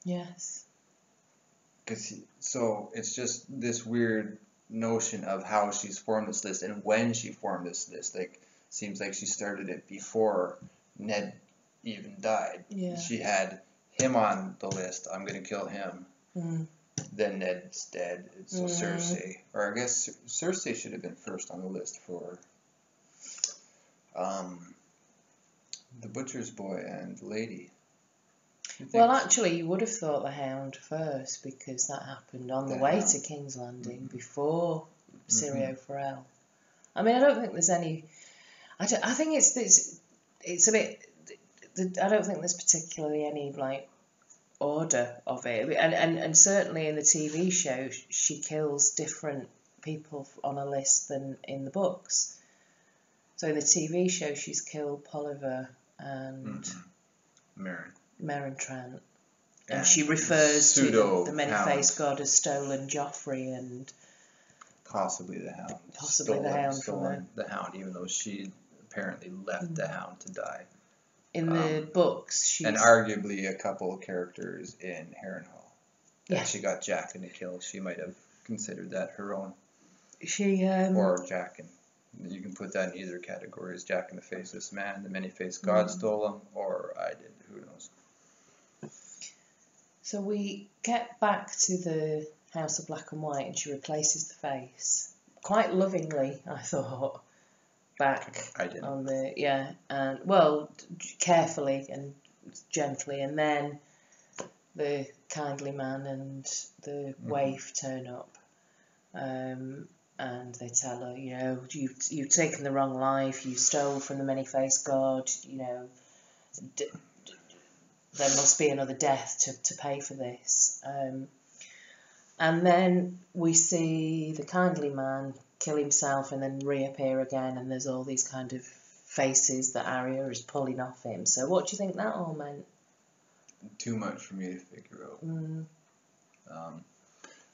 Yes. So it's just this weird notion of how she's formed this list and when she formed this list. Like, seems like she started it before Ned even died. Yeah. She had him on the list. I'm going to kill him. Then Ned's dead. So Cersei. Or I guess Cersei should have been first on the list for the Butcher's Boy and the Lady. Well, actually, you would have thought the Hound first, because that happened on the way to King's Landing before Syrio Forel. I mean, I don't think there's any. I think it's a bit. I don't think there's particularly any like order of it, and certainly in the TV show, she kills different people on a list than in the books. So in the TV show, she's killed Polliver and Meryn Trant, and she refers to the many-faced God as stolen Joffrey and possibly the Hound. Stolen the Hound, even though she apparently left the Hound to die. In the books, she's... And arguably a couple of characters in Harrenhal that she got Jaqen to kill. She might have considered that her own. Or Jaqen. You can put that in either category as Jaqen the Faceless Man, the many-faced God stole him, or I did. Who knows? So we get back to the House of Black and White, and she replaces the face quite lovingly, I thought. Back on the and well, carefully and gently, and then the kindly man and the waif turn up, and they tell her, you know, you've taken the wrong life, you stole from the many-faced God, you know, there must be another death to pay for this, and then we see the kindly man kill himself and then reappear again, and there's all these kind of faces that Arya is pulling off him. So what do you think that all meant? Too much for me to figure out.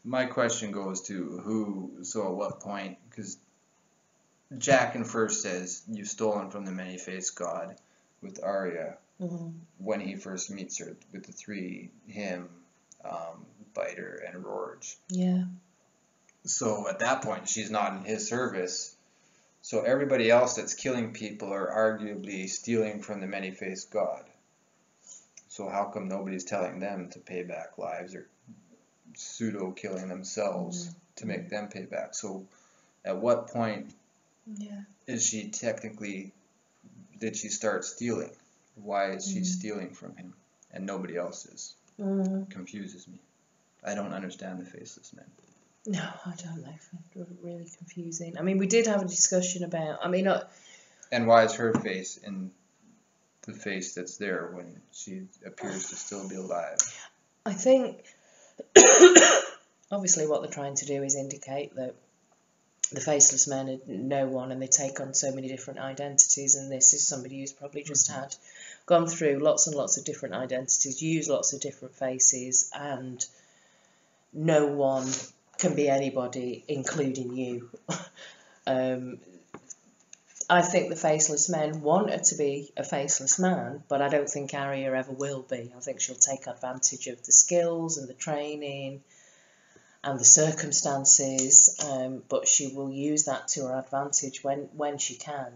My question goes to who, so at what point, because Jaqen first says, you've stolen from the many-faced God with Arya when he first meets her with the three, him, Biter, and Rorge. Yeah. So at that point, she's not in his service. So everybody else that's killing people are arguably stealing from the many-faced God. So how come nobody's telling them to pay back lives or pseudo-killing themselves to make them pay back? So at what point is she technically, did she start stealing? Why is she stealing from him and nobody else is? Confuses me. I don't understand the Faceless Men. No, I don't know. It's really confusing. I mean, we did have a discussion about... And why is her face in the face that's there when she appears to still be alive? I think, obviously, what they're trying to do is indicate that the Faceless Men are no one, and they take on so many different identities, and this is somebody who's probably just gone through lots and lots of different identities, used lots of different faces, and no one can be anybody, including you. I think the Faceless Men want her to be a faceless man, but I don't think Arya ever will be. I think she'll take advantage of the skills and the training and the circumstances, but she will use that to her advantage when she can,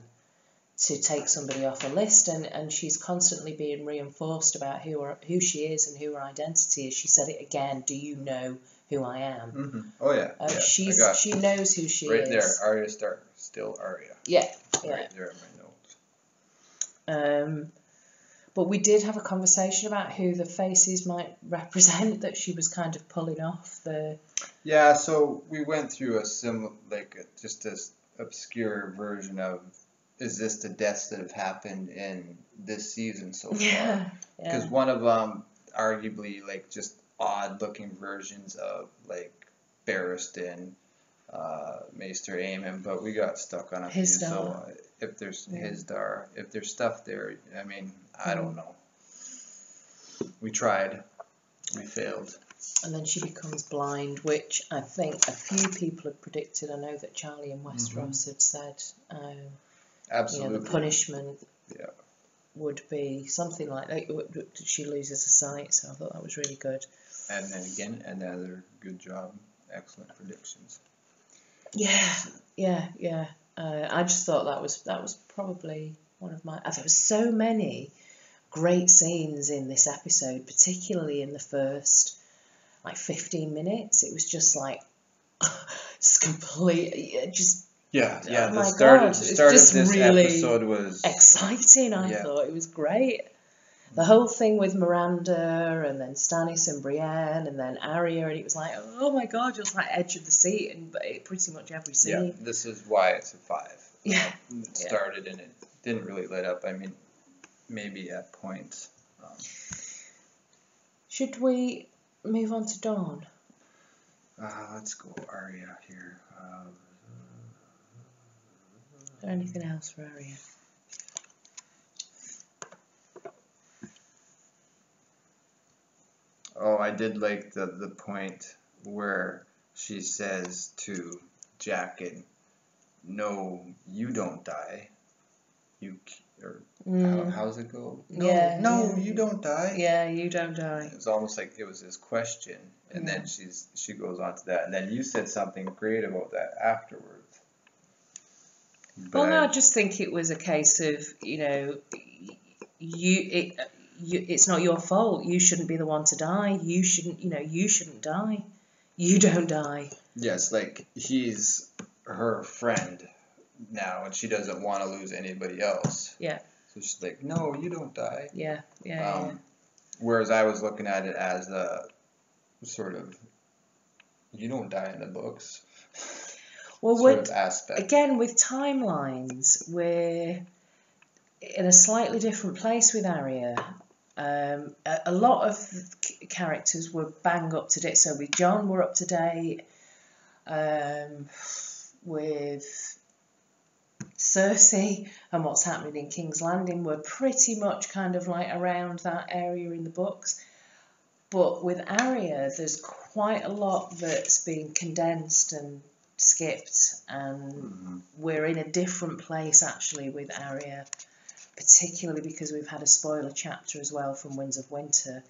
to take somebody off a list, and she's constantly being reinforced about who she is and who her identity is. She said it again, do you know who I am? Mm-hmm. Oh yeah, she knows who she is. Right there, Arya Stark, still Arya. Yeah. Right there in my notes. But we did have a conversation about who the faces might represent that she was kind of pulling off the... Yeah, so we went through just this obscure version of, is this the deaths that have happened in this season so far? Because one of them, arguably, like, just odd-looking versions of, like, Barristan, Maester Aemon, but we got stuck on a few, so if there's Hisdar, if there's stuff there, I mean, I don't know. We tried. We failed. And then she becomes blind, which I think a few people had predicted. I know that CharlieinWesteros had said absolutely, the punishment would be something like that. She loses her sight, so I thought that was really good. And then again, another good job. Excellent predictions. Yeah. I just thought that was probably one of my... There were so many great scenes in this episode, particularly in the first 15 minutes. It was just like just complete, just the start of this really episode was exciting. I thought it was great. The whole thing with Miranda and then Stannis and Brienne and then Arya, and it was like, oh my god, you're like edge of the seat, and pretty much every scene. Yeah, this is why it's a 5. Yeah. It started and it didn't really let up. I mean, maybe at points. Should we move on to Dawn? Let's go Arya here. Is there anything else for Arya? Oh, I did like the point where she says to Jaqen, "No, you don't die. How's it go? No, you don't die. Yeah, you don't die." It's almost like it was his question, and then she goes on to that, and then you said something great about that afterwards. But no, I just think it was a case of it's not your fault. You shouldn't be the one to die. You shouldn't die. You don't die. Yes, like he's her friend now, and she doesn't want to lose anybody else. Yeah. So she's like, no, you don't die. Yeah. Whereas I was looking at it as a sort of, you don't die in the books. Well, sort of aspect. Again, with timelines, we're in a slightly different place with Arya. A lot of characters were bang up to date. So with Jon, we're up to date. With Cersei and what's happening in King's Landing, we're pretty much kind of like around that area in the books. But with Arya, there's quite a lot that's been condensed and skipped, and we're in a different place actually with Arya, particularly because we've had a spoiler chapter as well from Winds of Winter.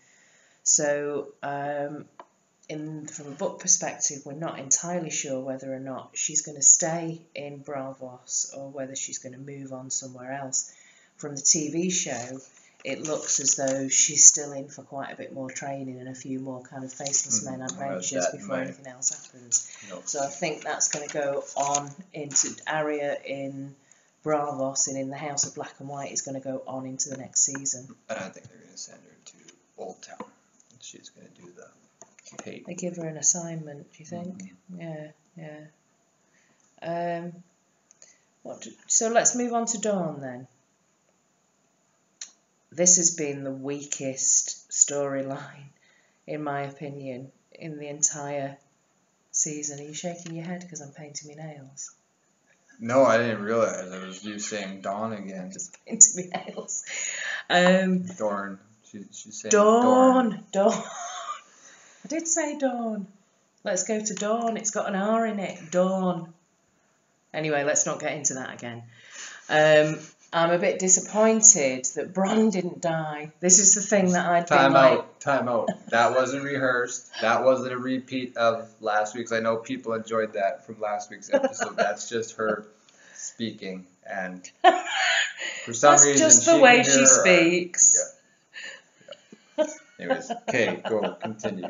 So from a book perspective, we're not entirely sure whether or not she's going to stay in Braavos or whether she's going to move on somewhere else. From the TV show, it looks as though she's still in for quite a bit more training and a few more kind of Faceless Men adventures before anything else happens. So I think that's going to go on into Arya in Braavos, and in the House of Black and White is going to go on into the next season. And I think they're going to send her to Old Town. She's going to do the tape. They give her an assignment, do you think? Yeah. So let's move on to Dawn then. This has been the weakest storyline, in my opinion, in the entire season. Are you shaking your head because I'm painting my nails? No, I didn't realize it was you saying Dawn again. Just painting my nails. Dorn. She's saying Dawn. I did say Dawn. Let's go to Dawn. It's got an R in it. Dawn. Anyway, let's not get into that again. I'm a bit disappointed that Bronn didn't die. This is the thing that I'd been like... Time out. That wasn't rehearsed. That wasn't a repeat of last week's. I know people enjoyed that from last week's episode. That's just her speaking. And for some reason... That's just the way she speaks. Yeah. Anyways, okay, go, continue.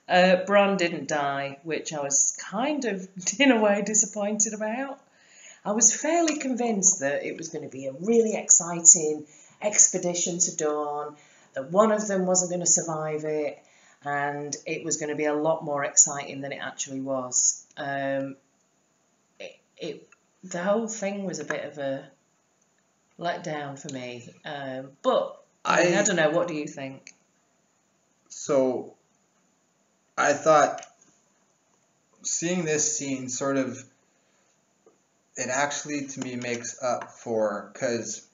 Bronn didn't die, which I was kind of, in a way, disappointed about. I was fairly convinced that it was going to be a really exciting expedition to Dawn, that one of them wasn't going to survive it, and it was going to be a lot more exciting than it actually was. The whole thing was a bit of a letdown for me, but I don't know, what do you think? So, I thought seeing this scene sort of, it actually, to me, makes up for, because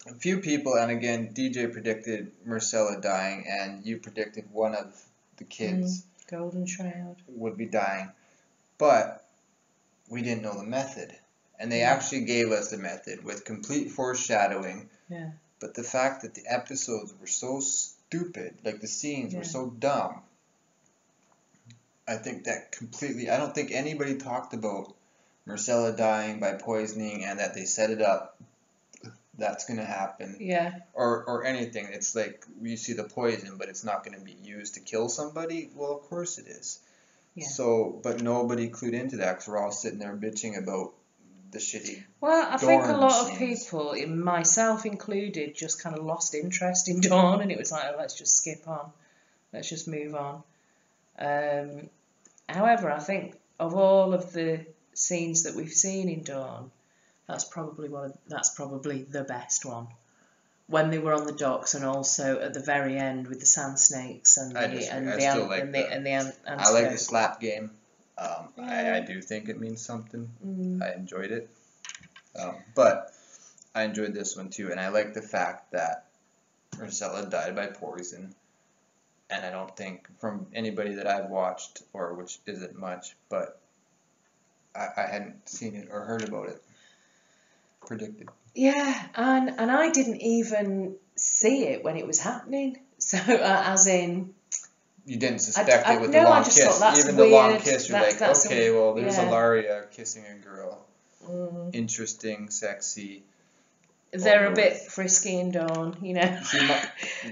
a few people, and again, DJ predicted Myrcella dying, and you predicted one of the kids, Golden Shroud, would be dying, but we didn't know the method, and they actually gave us the method with complete foreshadowing, but the fact that the episodes were so stupid, like the scenes were so dumb, I think that completely, I don't think anybody talked about Myrcella dying by poisoning and that they set it up, that's going to happen. Yeah. Or anything. It's like you see the poison, but it's not going to be used to kill somebody. Well, of course it is. Yeah. So, but nobody clued into that because we're all sitting there bitching about the shitty. Well, I think a lot of people, myself included, just kind of lost interest in Dawn, and it was like, oh, let's just skip on. Let's just move on. However, I think of all of the scenes that we've seen in Dawn, that's probably the best one. When they were on the docks, and also at the very end with the sand snakes and the ants. I like the slap game. I do think it means something. I enjoyed it, but I enjoyed this one too, and I like the fact that Myrcella died by poison. And I don't think from anybody that I've watched, or which isn't much, but I hadn't seen it or heard about it predicted. Yeah, and I didn't even see it when it was happening. So, as in... You didn't suspect it with the long kiss. Thought, that's even weird. The long kiss, you're there's Ilaria kissing a girl. Interesting, sexy. They're a bit frisky in Dawn, you know. So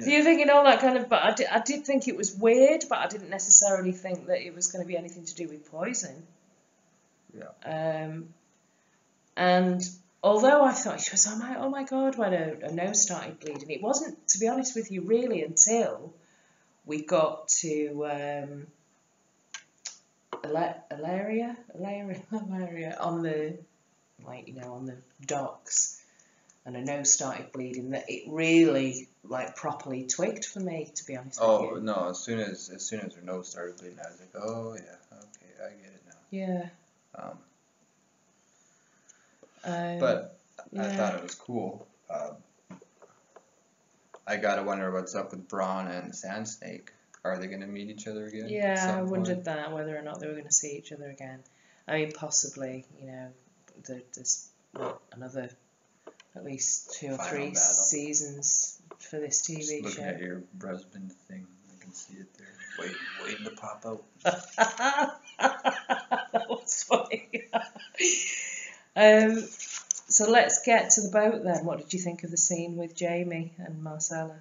you're thinking all that kind of... But I did think it was weird, but I didn't necessarily think that it was going to be anything to do with poison. Yeah. And although I thought, she was, oh my God, when her nose started bleeding, it wasn't, to be honest with you, really until we got to Ilaria on the, like, you know, on the docks. And her nose started bleeding, that it really, like, properly twigged for me, to be honest with you. Oh, no, as soon as her nose started bleeding, I was like, oh, yeah, okay, I get it now. Yeah. But I thought it was cool. I gotta wonder what's up with Bronn and Sand Snake. Are they going to meet each other again? Yeah, I wondered that, whether or not they were going to see each other again. I mean, possibly, you know, there's another... at least 2 or 3 seasons for this TV show. Looking at your husband thing, I can see it there, waiting to pop out. That was funny. So let's get to the boat then. What did you think of the scene with Jamie and Myrcella?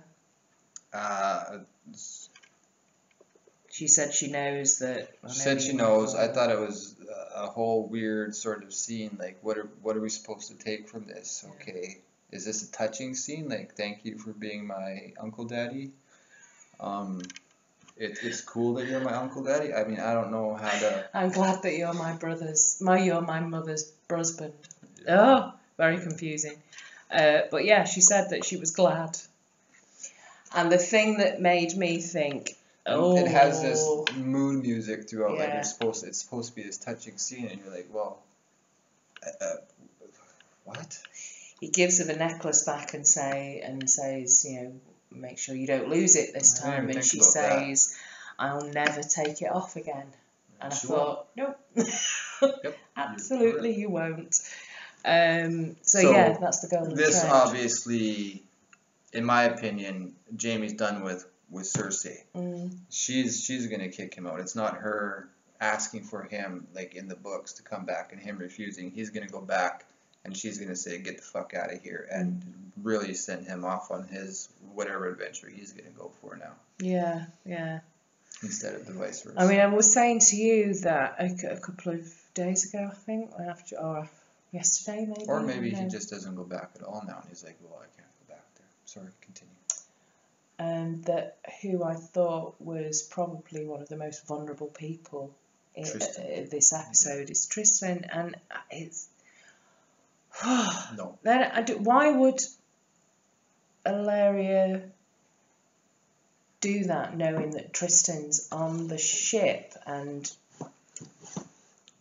She said she knows that. She said she knows. I thought it was a whole weird sort of scene. Like, what are we supposed to take from this? Okay, is this a touching scene? Like, thank you for being my Uncle Daddy. It's cool that you're my Uncle Daddy. I mean, I don't know how to. I'm glad that you're my mother's husband. Yeah. Oh, very confusing. But yeah, she said that she was glad. And the thing that made me think. Oh. It has this mood music throughout. Like it's supposed to be this touching scene, and you're like, well, what? He gives her the necklace back and says, you know, make sure you don't lose it this time. And she says, I'll never take it off again. And I thought, nope, Yep, absolutely you won't. So yeah, that's the golden This thread. obviously, in my opinion, Jaime's done with Cersei. She's gonna kick him out. It's not her asking for him, like in the books, to come back and him refusing. He's gonna go back and she's gonna say, get the fuck out of here, and really send him off on his whatever adventure he's gonna go for now. Yeah, yeah. Instead of the vice versa. I mean, I was saying to you that a couple of days ago, I think, or yesterday maybe. Or maybe he just doesn't go back at all now, and he's like, well, I can't go back there. Sorry, continue. That who I thought was probably one of the most vulnerable people in this episode is Tristan, and it's no. Why would Ilaria do that, knowing that Tristan's on the ship, and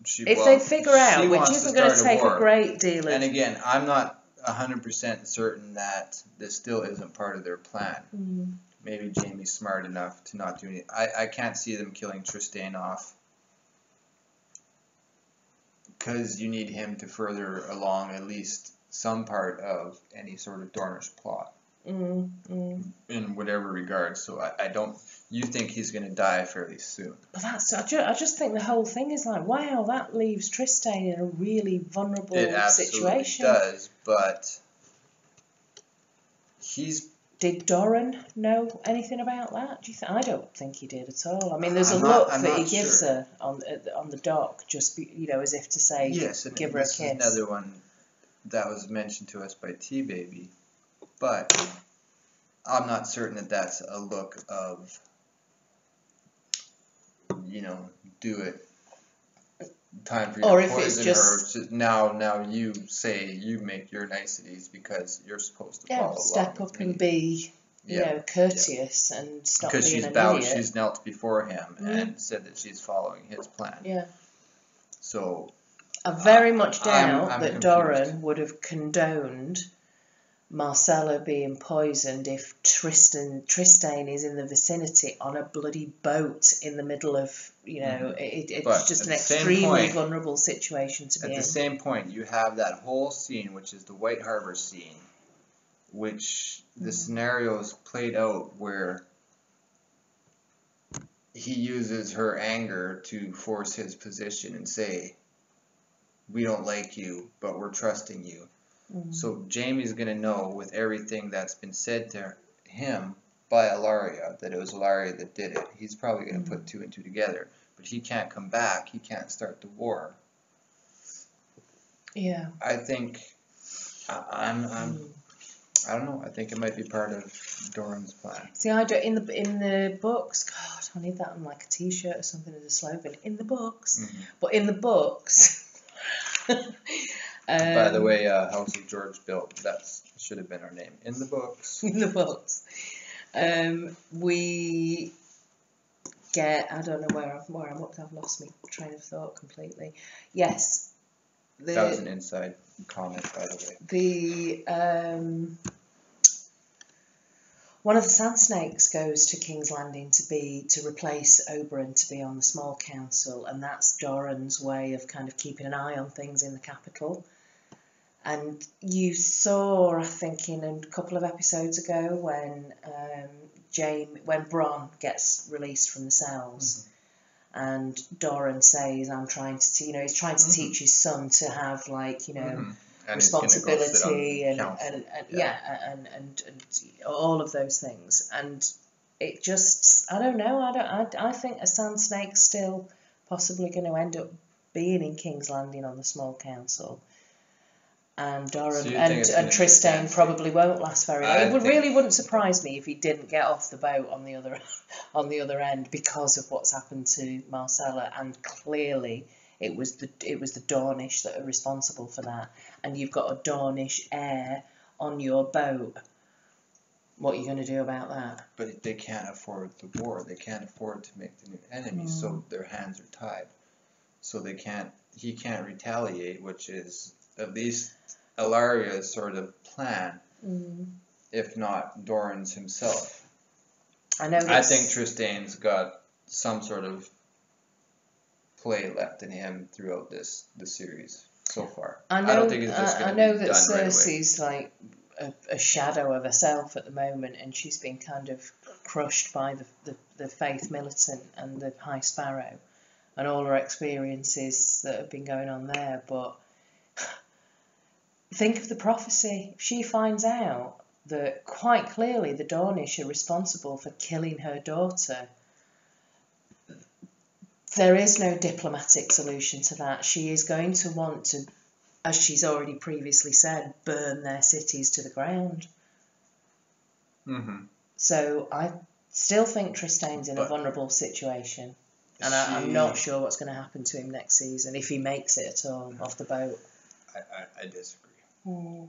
if they figure out, which isn't going to take a great deal of... And again, I'm not 100% certain that this still isn't part of their plan. Maybe Jaime's smart enough to not do anything. I can't see them killing Tristan off, because you need him to further along at least some part of any sort of Dornish plot. In whatever regard. So I don't... You think he's going to die fairly soon. But I just think the whole thing is like, wow, that leaves Tristan in a really vulnerable situation. It does, but Did Doran know anything about that? Do you think? I don't think he did at all. I mean, there's a look that he gives her on the dock, just as if to say, yes, give her a kiss. This is another one that was mentioned to us by T-Baby, but I'm not certain that that's a look of, do it. Time for you to poison her. Now you say you make your niceties because you're supposed to follow along. Step up and be, courteous and stop being an idiot. Because she's knelt before him and said that she's following his plan. Yeah. So I very much doubt that Doran would have condoned Marcella being poisoned if Tristan is in the vicinity on a bloody boat in the middle of, it's just an extremely vulnerable situation to be in. At the same point, you have that whole scene, which is the White Harbor scene, which the scenario's played out where he uses her anger to force his position and say, we don't like you, but we're trusting you. So Jaime's going to know, with everything that's been said to him by Ilaria, that it was Ilaria that did it. He's probably going to put two and two together. But he can't come back. He can't start the war. Yeah. I think, I don't know. I think it might be part of Doran's plan. See, I do, in the books, God, I need that on like a t-shirt or something as a slogan. In the books. But in the books... By the way, House of George built, that should have been our name. In the books. In the books. We get, I don't know where I'm up to, I've lost my train of thought completely. Yes. That was an inside comment, by the way. One of the Sand Snakes goes to King's Landing to replace Oberyn to be on the Small Council, and that's Doran's way of kind of keeping an eye on things in the capital. And you saw, I think, in a couple of episodes ago when when Bronn gets released from the cells, and Doran says, "I'm trying to," he's trying to teach his son to have responsibility and all of those things. And it just, I don't know. I think a Sand Snake's still possibly going to end up being in King's Landing on the Small Council. And Doran and Tristan probably won't last very long. It really wouldn't surprise me if he didn't get off the boat on the other end because of what's happened to Marcella, and clearly it was the Dornish that are responsible for that. And you've got a Dornish heir on your boat. What are you going to do about that? But they can't afford the war. They can't afford to make the new enemy, so their hands are tied. So he can't retaliate, which is at least Ilaria's sort of plan, if not Doran's himself. I know. I think Tristan's got some sort of play left in him throughout the series so far. I don't think it's just going to be done right away. I know that Cersei's like a shadow of herself at the moment, and she's been kind of crushed by the Faith Militant and the High Sparrow and all her experiences that have been going on there. But think of the prophecy. If she finds out that quite clearly the Dornish are responsible for killing her daughter, there is no diplomatic solution to that. She is going to want to, as she's already previously said, burn their cities to the ground. Mm-hmm. So I still think Tristane's in a vulnerable situation. And I'm not sure what's going to happen to him next season, if he makes it at all, off the boat. I disagree. No.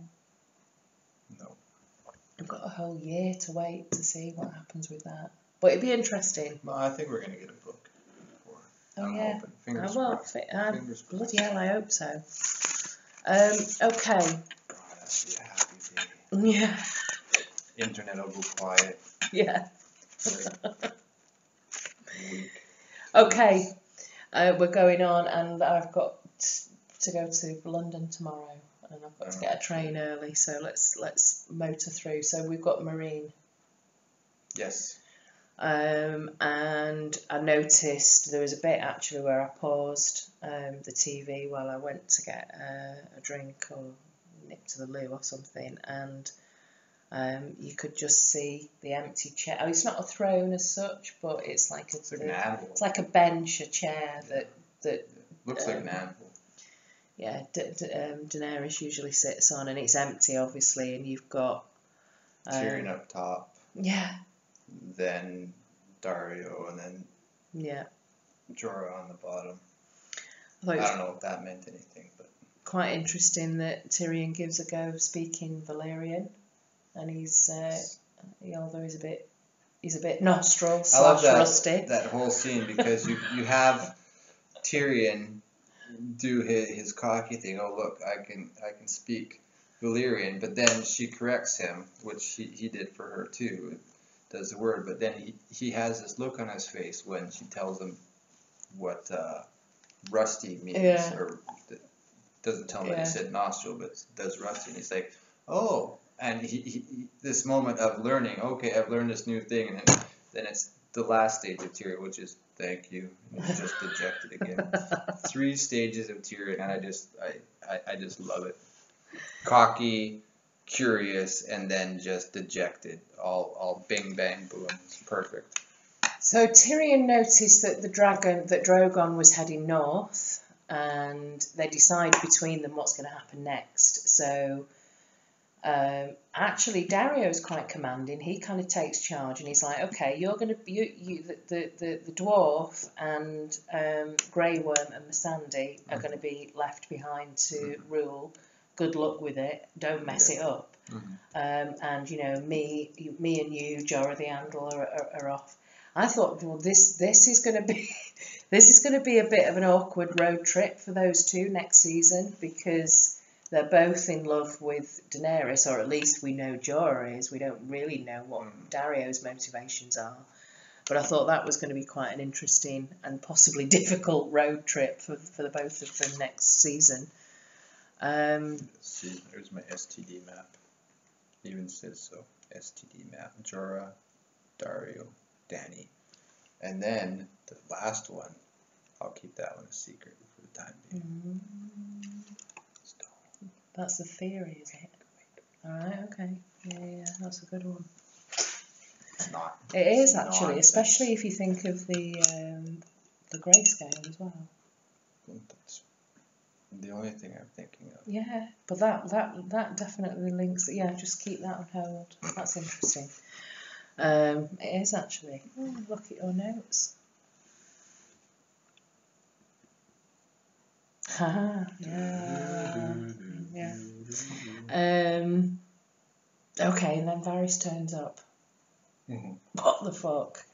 We've got a whole year to wait to see what happens with that. But it'd be interesting. Well, I think we're going to get a book. I'm hoping. Fingers crossed. Bloody hell, I hope so. Okay. God, that'd be a happy day. Yeah. Internet will go quiet. Yeah. Week. Okay. We're going on, and I've got to go to London tomorrow, and I've got to get a train early. So let's motor through. So we've got Marine. Yes. And I noticed there was a bit actually where I paused the TV while I went to get a drink or nip to the loo or something, and you could just see the empty chair. Oh, it's not a throne as such, but it's like it's like an anvil. It's like a bench, a chair that it looks like an anvil. Yeah, Daenerys usually sits on, and it's empty, obviously, and you've got Tyrion up top. Yeah. Then Dario, and then Jorah on the bottom. I don't know if that meant anything, but quite interesting that Tyrion gives a go of speaking Valyrian, and he's although he's a bit nostril / rusty. That whole scene, because you have Tyrion do his cocky thing. Oh look, I can speak Valyrian, but then she corrects him, which he did for her too. Does the word, but then he has this look on his face when she tells him what rusty means, or doesn't tell him that he said nostril, but does rusty, and he's like, oh, and he this moment of learning. Okay, I've learned this new thing, and then it's the last stage of Tyrion, which is thank you, and he's just dejected again. 3 stages of Tyrion, and I just love it. Cocky, curious, and then just dejected. All bing bang boom. It's perfect. So Tyrion noticed that Drogon was heading north, and they decide between them what's going to happen next. So actually Dario's quite commanding. He kind of takes charge, and he's like, okay, you're going to the dwarf and Grey Worm and Missandei are going to be left behind to rule. Good luck with it. Don't mess it up. Mm-hmm. And me and you, Jorah the Andal, are off. I thought, well, this is going to be a bit of an awkward road trip for those two next season, because they're both in love with Daenerys, or at least we know Jorah is. We don't really know what Dario's motivations are. But I thought that was going to be quite an interesting and possibly difficult road trip for the both of them next season. See, there's my STD map. It even says so. STD map. Jorah, Dario, Dany. And then the last one, I'll keep that one a secret for the time being. That's the theory, is it? Alright, okay. Yeah, that's a good one. It's not. It is actually, especially if you think of the Greyscale as well. That's the only thing I'm thinking of. Yeah, but that definitely links. Yeah, just keep that on hold. That's interesting. It is actually. Oh, look at your notes. Haha. Yeah. Okay, and then Varys turns up. Mm-hmm. What the fuck?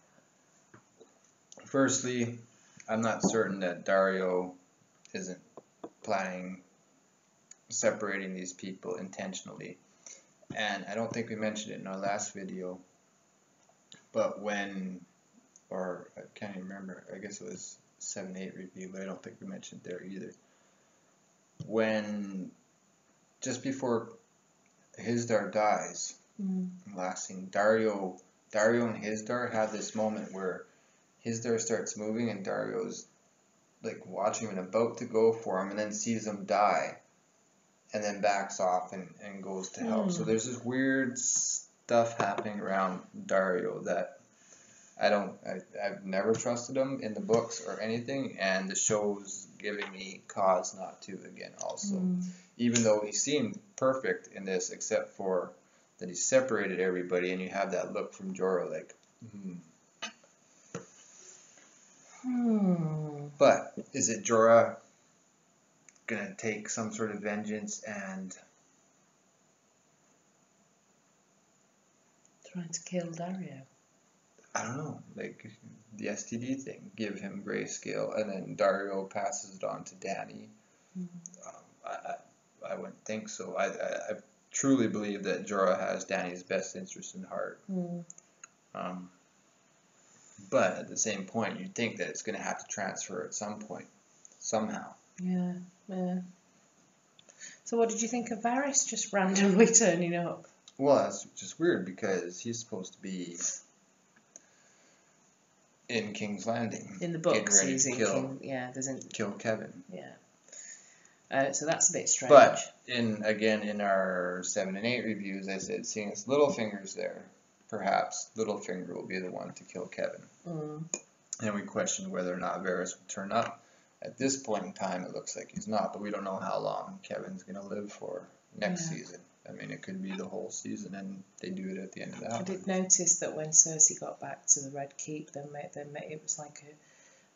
Firstly, I'm not certain that Dario isn't planning separating these people intentionally, and I don't think we mentioned it in our last video, but when or I can't even remember, I guess it was 7-8 review, but I don't think we mentioned there either. When, just before Hizdar dies, last scene, Dario and Hizdar have this moment where Hizdar starts moving and Dario's like watching him and about to go for him, and then sees him die, and then backs off and goes to help. So there's this weird stuff happening around Dario that I've never trusted him in the books or anything, and the show's giving me cause not to again also. Even though he seemed perfect in this, except for that he separated everybody, and you have that look from Jorah like, But is it Jorah gonna take some sort of vengeance and trying to kill Dario? I don't know, like the STD thing, give him Greyscale, and then Dario passes it on to Dany. I wouldn't think so. I truly believe that Jorah has Dany's best interest in heart. But at the same point, you'd think that it's going to have to transfer at some point, somehow. Yeah. So what did you think of Varys just randomly turning up? Well, that's just weird because he's supposed to be in King's Landing. In the books, he's in kill Kevin. Yeah. So that's a bit strange. But in our 7 and 8 reviews, I said seeing his Littlefinger's there, perhaps Littlefinger will be the one to kill Kevin. And we questioned whether or not Varys would turn up. At this point in time, it looks like he's not, but we don't know how long Kevin's going to live for next season. I mean, it could be the whole season, and they do it at the end of that. I did notice that when Cersei got back to the Red Keep, it was like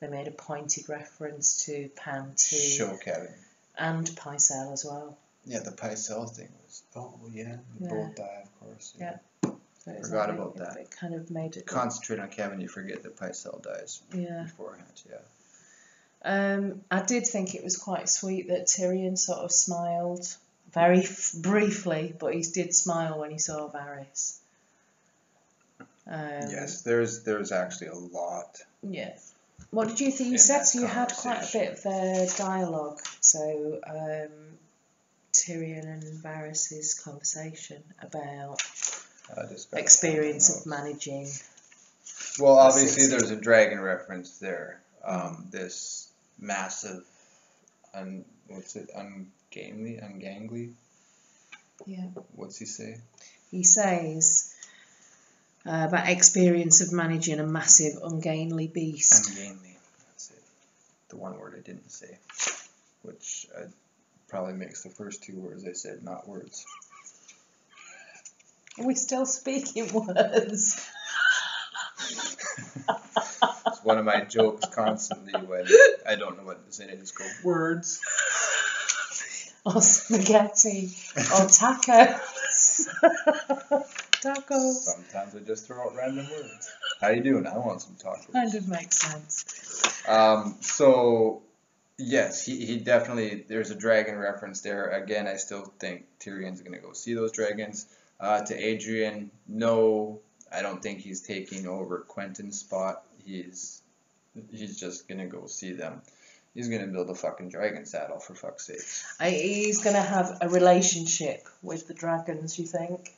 they made a pointed reference to Pan to show Kevin and Pycelle as well. Yeah, the Pycelle thing was. They both die, of course. Yeah. So forgot about that. It kind of made it. Concentrate on Kevin, you forget that Pycelle dies beforehand. I did think it was quite sweet that Tyrion sort of smiled very briefly, but he did smile when he saw Varys. Yes, there's actually a lot. Yes. What did you think? You said so you had quite a bit of their dialogue. So Tyrion and Varys' conversation about experience of managing. Well, obviously there's a dragon reference there. This massive, ungangly? Yeah. What's he say? He says about experience of managing a massive, ungainly beast. Ungainly, that's it. The one word I didn't say, which probably makes the first two words I said not words. Are we still speaking words? It's one of my jokes constantly when I don't know what to say. I just go, words. Or spaghetti. Or tacos. Tacos. Sometimes I just throw out random words. How you doing? I want some tacos. Kind of makes sense. So, yes, he definitely, there's a dragon reference there. Again, I still think Tyrion's going to go see those dragons. To Adrian, no, I don't think he's taking over Quentin's spot. He's just going to go see them. He's going to build a fucking dragon saddle, for fuck's sake. He's going to have a relationship with the dragons, you think?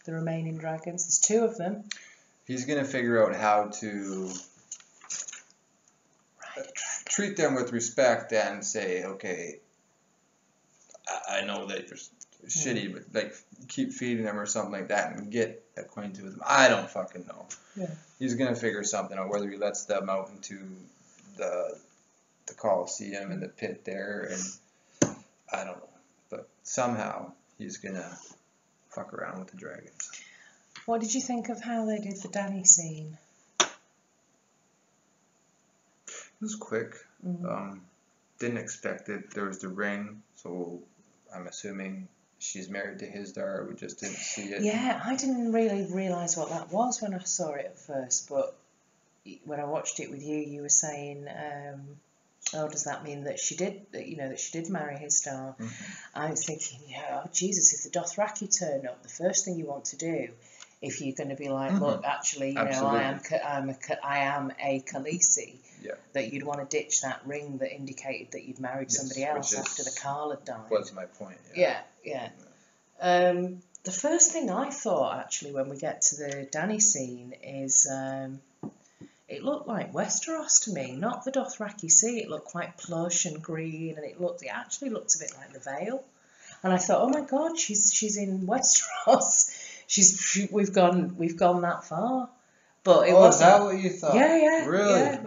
The remaining dragons? There's 2 of them. He's going to figure out how to treat them with respect and say, okay, I know that you're shitty, but like keep feeding them or something like that and get acquainted with them. I don't fucking know. Yeah. He's going to figure something out, whether he lets them out into the Coliseum and the pit there, and I don't know. But somehow he's going to fuck around with the dragons. What did you think of how they did the Dany scene? It was quick. Didn't expect it. There was the ring, so I'm assuming she's married to Hizdar. We just didn't see it. Yeah, I didn't really realise what that was when I saw it at first, but when I watched it with you, you were saying, oh, does that mean that she did marry Hizdar? I was thinking, oh, Jesus, if the Dothraki turn up, the first thing you want to do if you're going to be like, look, actually, you know, I am a Khaleesi, that you'd want to ditch that ring that indicated that you'd married somebody else after the Carl had died. Was my point. Yeah. The first thing I thought, actually, when we get to the Dany scene is it looked like Westeros to me, not the Dothraki Sea. It looked quite plush and green, and it actually looked a bit like the Vale. And I thought, oh my God, she's in Westeros. We've gone that far. But it wasn't. Is that what you thought? Yeah. Really?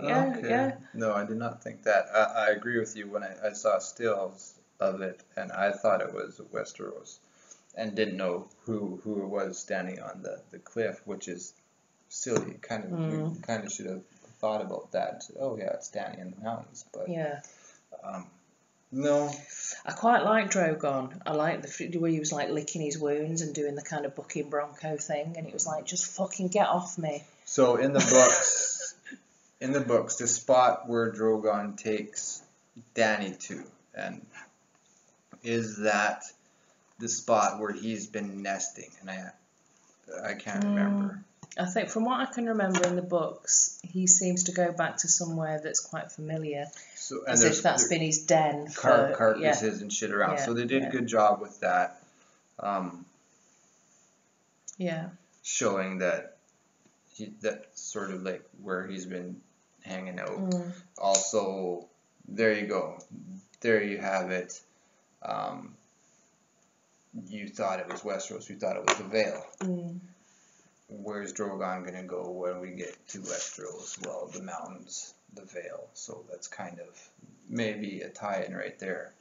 Yeah. No, I did not think that. I agree with you when I saw stills of it, and I thought it was Westeros, and didn't know who it was standing on the cliff, which is silly. We kind of should have thought about that and said, oh yeah, it's Dany in the mountains. But no. I quite like Drogon. I like the where he was like licking his wounds and doing the kind of bucking bronco thing, and it was like, just fucking get off me. So in the books, the spot where Drogon takes Dany to, and is that the spot where he's been nesting? And I can't remember. I think from what I can remember in the books, he seems to go back to somewhere that's quite familiar. So, as if that's been his den. Carcasses and shit around. So they did a good job with that. Showing that that sort of like where he's been hanging out. Also, there you go. There you have it. You thought it was Westeros. You thought it was the Vale. Where's Drogon going to go when we get to Westeros? Well, the mountains, the Vale. So that's kind of maybe a tie-in right there.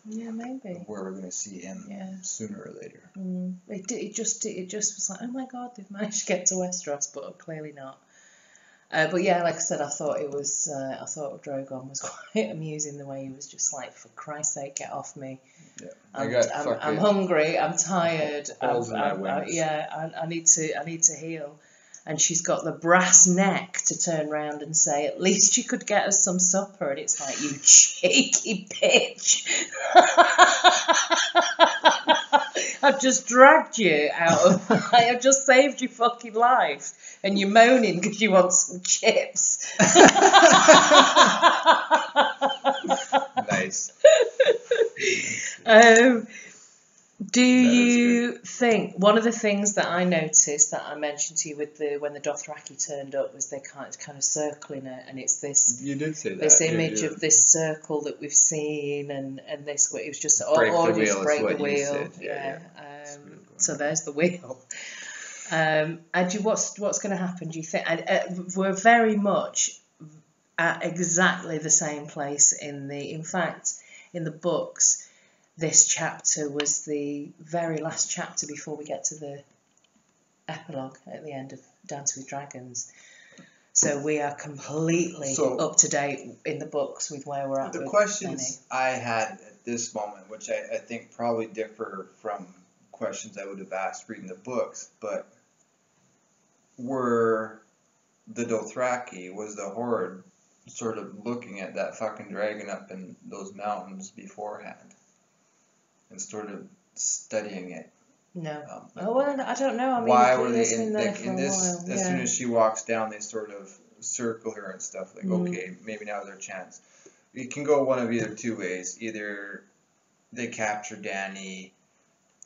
Yeah, maybe. Where we're going to see him sooner or later. It just was like, oh my God, they've managed to get to Westeros, but clearly not. But yeah, like I said, I thought Drogon was quite amusing, the way he was just like, for Christ's sake, get off me. Yeah, I'm hungry. I'm tired. I need to heal. And she's got the brass neck to turn around and say, at least you could get us some supper. And it's like, you cheeky bitch. I've just dragged you out of... I've just saved your fucking life. And you're moaning because you want some chips. Nice. Do you think one of the things that I noticed that I mentioned to you with when the Dothraki turned up was they kind of circling it, and it's this. You did say that. This image of this circle that we've seen, and this it was just break the wheel. Yeah. So there's the wheel. And what's going to happen? Do you think? We're very much at exactly the same place in fact, in the books. This chapter was the very last chapter before we get to the epilogue at the end of Dance with Dragons. So we are completely up to date in the books with where we're at. The questions I had at this moment, which I think probably differ from questions I would have asked reading the books, but were the Dothraki, was the Horde sort of looking at that fucking dragon up in those mountains beforehand? And sort of studying it. No. Well, I don't know. I mean, why were they in this? As soon as she walks down, they sort of circle her and stuff. Like, okay, maybe now's their chance. It can go one of either two ways. Either they capture Dany,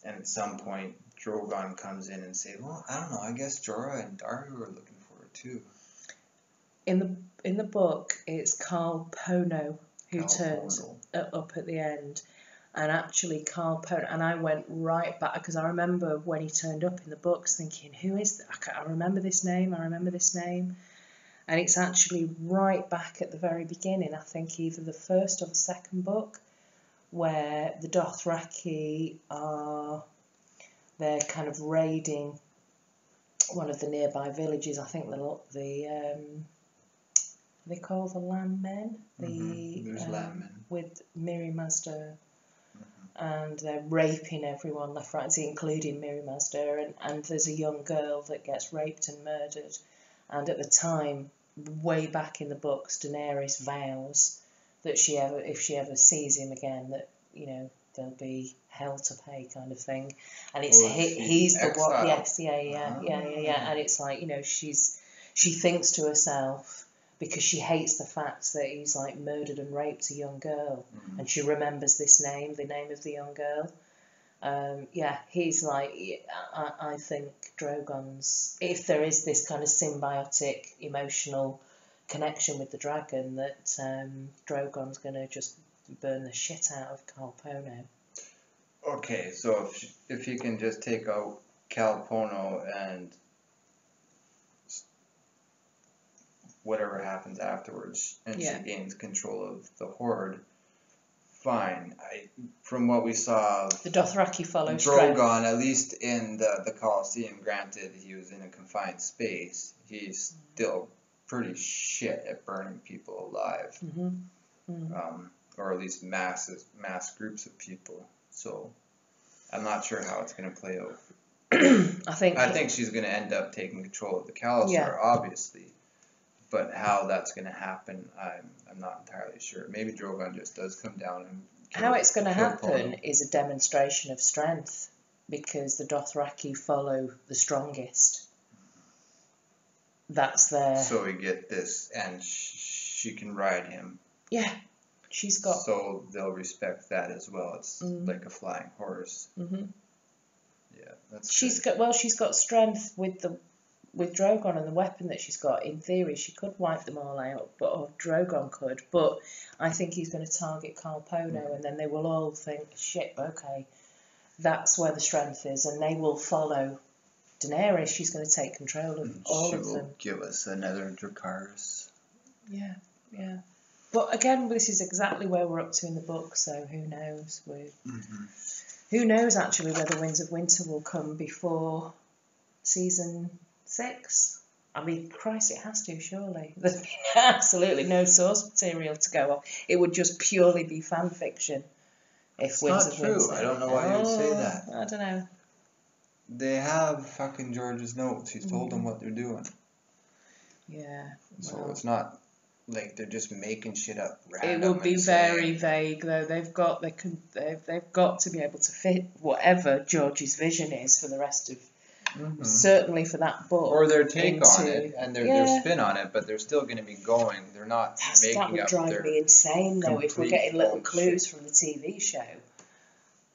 and at some point Drogon comes in and say, "Well, I don't know. I guess Jorah and Dario are looking for her too." In the book, it's Carl Pono who turns up at the end. And actually, Carl Pono, and I went right back, because I remember when he turned up in the books thinking, who is that? I remember this name. And it's actually right back at the very beginning, I think either the first or the second book, where the Dothraki they're kind of raiding one of the nearby villages. I think they call the Landmen. There's Landmen. With Mirri Mazda. And they're raping everyone left, right, including Mirri Mazda, and there's a young girl that gets raped and murdered. And at the time, way back in the books, Daenerys vows that if she ever sees him again, that there'll be hell to pay kind of thing, and it's Well, he's the one. exiled. Yes, yeah, and it's like, you know, she thinks to herself, because she hates the fact that he's like murdered and raped a young girl, and she remembers this name, the name of the young girl. He's like, I think Drogon's, if there is this kind of symbiotic emotional connection with the dragon, that Drogon's going to just burn the shit out of Calpono. Okay, so if you can just take out Calpono and whatever happens afterwards, and she gains control of the Horde, fine. From what we saw, the Dothraki follow Drogon, at least in the Colosseum, granted he was in a confined space, he's still pretty shit at burning people alive. Or at least mass groups of people. So I'm not sure how it's going to play out. I think she's going to end up taking control of the Khalasar, obviously. But how that's going to happen, I'm not entirely sure. Maybe Drogon just does come down and how it's going to happen is a demonstration of strength, because the Dothraki follow the strongest. That's their... So we get this, and she can ride him. Yeah, she's got... So they'll respect that as well. It's like a flying horse. Yeah, that's she's got strength with Drogon and the weapon that she's got. In theory, she could wipe them all out, or Drogon could. But I think he's going to target Calpono, and then they will all think, shit, okay, that's where the strength is, and they will follow Daenerys. She's going to take control of all of them. She will give us another Dracarys. Yeah. But again, this is exactly where we're up to in the book, so who knows? Who knows, actually, whether Winds of Winter will come before season 6? I mean, Christ, it has to, surely. There's been absolutely no source material to go off. It would just purely be fan fiction if Winds of Winter... It's not true. I don't know why you would say that. I don't know. They have fucking George's notes. He's told them what they're doing. Yeah. So it's not like they're just making shit up random. It would be very vague, though. They've got to be able to fit whatever George's vision is for the rest of... Certainly for that book. Or their take on it, and their spin on it, but they're still going to be going. They're not making up their... That would drive me insane, though, if we're getting little clues from the TV show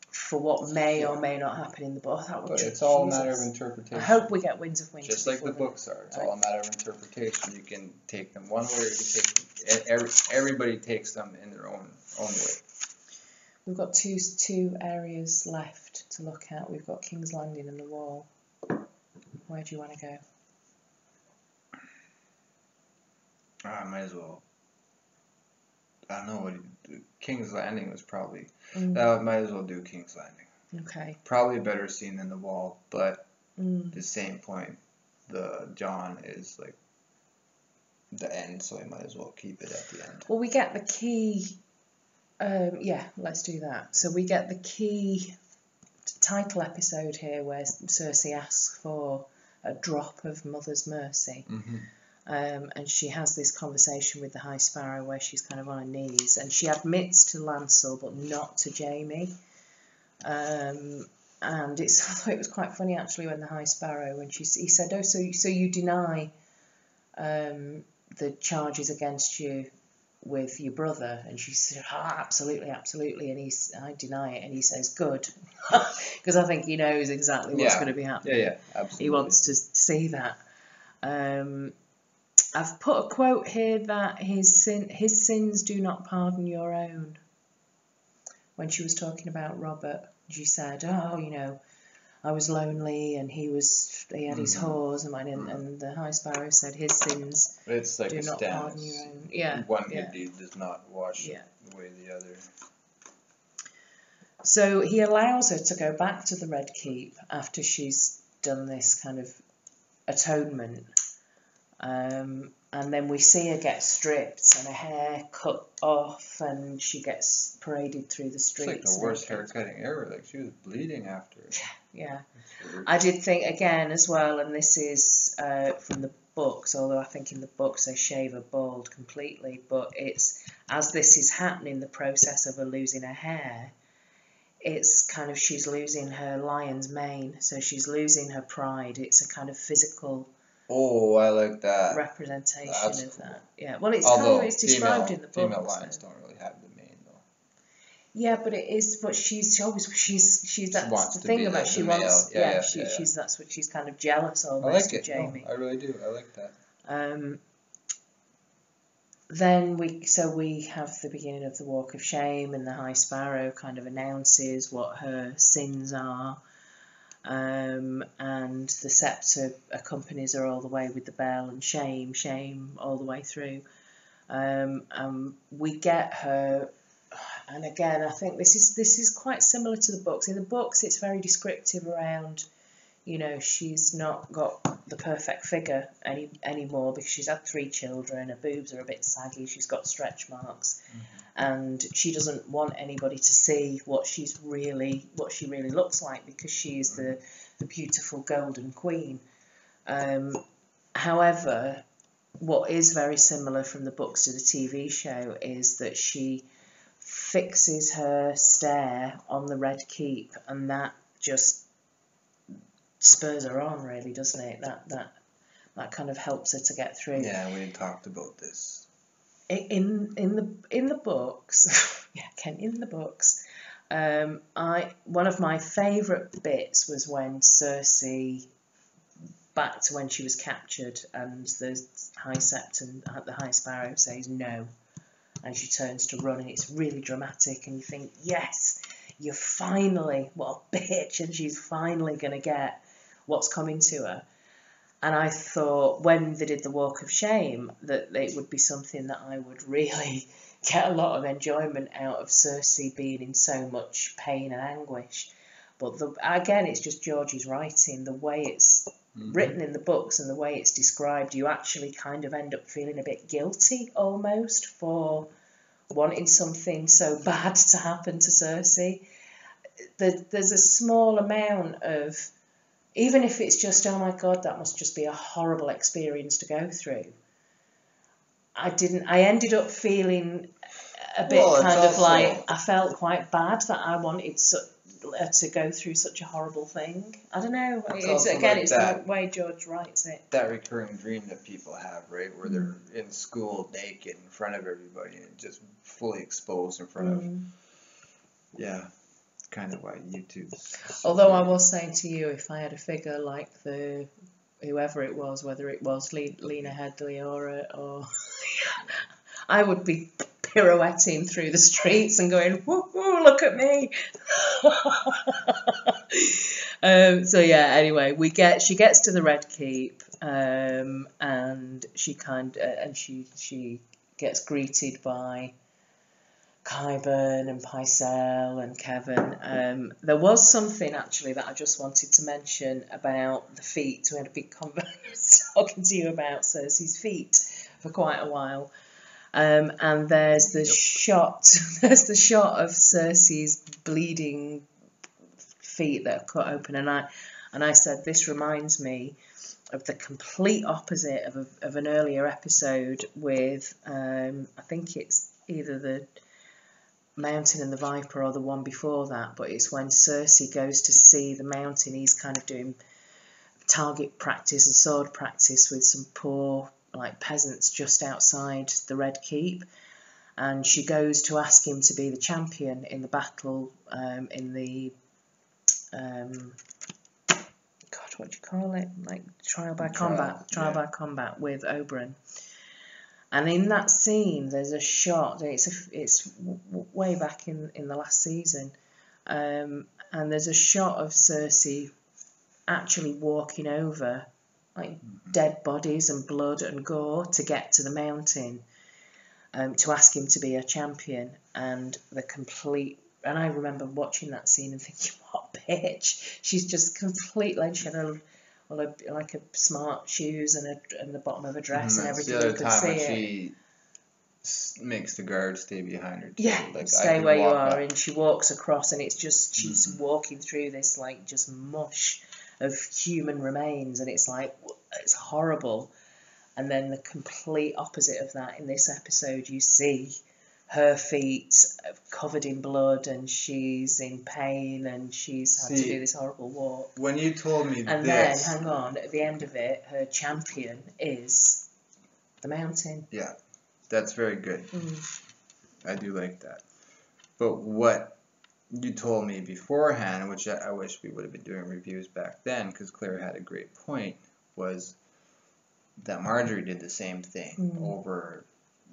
for what may or may not happen in the book. But it's all a matter of interpretation. I hope we get Winds of Winter. Just like the books are. It's all a matter of interpretation. You can take them one way, or you can take them... Everybody takes them in their own way. We've got two areas left to look at. We've got King's Landing and the Wall. Where do you want to go? I might as well. I don't know what King's Landing was probably. Might as well do King's Landing. Okay. Probably a better scene than the Wall, but at the same point, the John is like the end, so I might as well keep it at the end. Well, we get the key. Let's do that. So we get the key title episode here, where Cersei asks for a drop of Mother's Mercy. And she has this conversation with the High Sparrow where she's kind of on her knees, and she admits to Lancel but not to Jaime. And I thought it was quite funny, actually, when the High Sparrow, when he said, "Oh, so you deny the charges against you with your brother?" And she said, absolutely, and I deny it, and he says, good, because I think he knows exactly what's going to be happening. Yeah, absolutely. He wants to see that. I've put a quote here that his sins do not pardon your own. When she was talking about Robert, she said, I was lonely, and he had his whores, and the High Sparrow said his sins do not pardon your own. Yeah. One good deed does not wash away the other. So he allows her to go back to the Red Keep after she's done this kind of atonement. And then we see her get stripped and her hair cut off, and she gets paraded through the streets. It's like the worst haircutting ever. Like, she was bleeding after it. Yeah. I did think, again, as well, and this is from the books, although I think in the books they shave her bald completely, but it's, as this is happening, the process of her losing her hair, it's kind of, she's losing her lion's mane, so she's losing her pride. It's a kind of physical I like that representation That's of cool. that. Yeah, well, it's Although kind of, it's described in the book. Female lions don't really have the mane though. Yeah, but it is. But she's that's the thing about she male. wants. Yeah. She's that's what she's kind of jealous almost I like of it. Jamie. No, I really do. I like that. Then we have the beginning of the Walk of Shame, and the High Sparrow kind of announces what her sins are, and the sceptre accompanies her all the way with the bell, and shame all the way through. We get her, and again, I think this is quite similar to the books. In the books, it's very descriptive around, you know, she's not got the perfect figure anymore because she's had 3 children, her boobs are a bit saggy, she's got stretch marks, and she doesn't want anybody to see what she really looks like, because she is the beautiful golden queen. However, what is very similar from the books to the TV show is that she fixes her stare on the Red Keep, and that just spurs her on, really, doesn't it? That kind of helps her to get through. Yeah, we talked about this. In the books, yeah, Ken, in the books, one of my favourite bits was when Cersei, back to when she was captured, and the High Sept and the High Sparrow says no, and she turns to run, and it's really dramatic, and you think, yes, you're finally, what a bitch, and she's finally going to get what's coming to her. And I thought, when they did the Walk of Shame, that it would be something that I would really get a lot of enjoyment out of, Cersei being in so much pain and anguish. But again, it's just George's writing, the way it's written in the books and the way it's described, you actually kind of end up feeling a bit guilty almost for wanting something so bad to happen to Cersei. There's a small amount of, even if it's just, oh my God, that must just be a horrible experience to go through. I ended up feeling a bit I felt quite bad that I wanted to go through such a horrible thing. I don't know. It's the way George writes it. That recurring dream that people have, right, where they're in school naked in front of everybody and just fully exposed in front of. Yeah. Kind of why YouTube's. Although I was saying to you, if I had a figure like whoever it was, whether it was Lena Headey or I would be pirouetting through the streets and going, woo, woo, look at me. So yeah, anyway, she gets to the Red Keep, and she gets greeted by Qyburn and Pycelle and Kevin. There was something actually that I just wanted to mention about the feet. We had a big conversation talking to you about Cersei's feet for quite a while. And there's the shot of Cersei's bleeding feet that are cut open, and I said, this reminds me of the complete opposite of an earlier episode with I think it's either the Mountain and the Viper or the one before that, but it's when Cersei goes to see the Mountain. He's kind of doing target practice and sword practice with some poor peasants just outside the Red Keep, and she goes to ask him to be the champion in the battle in the what do you call it, trial by combat with Oberyn. And in that scene, there's a shot. It's way back in the last season, and there's a shot of Cersei actually walking over dead bodies and blood and gore to get to the Mountain, to ask him to be a champion. And I remember watching that scene and thinking, what a bitch! She's just completely. She had a smart shoes and the bottom of a dress and everything. The other time when she makes the guard stay behind her. Yeah, stay where you are, and she walks across, and it's just she's walking through this just mush of human remains, and it's horrible. And then the complete opposite of that in this episode, you see her feet covered in blood and she's in pain and she's had to do this horrible walk. When you told me and this... then, hang on, at the end of it, her champion is the mountain. Yeah, that's very good. I do like that. But what you told me beforehand, which I wish we would have been doing reviews back then, because Claire had a great point, was that Marjorie did the same thing over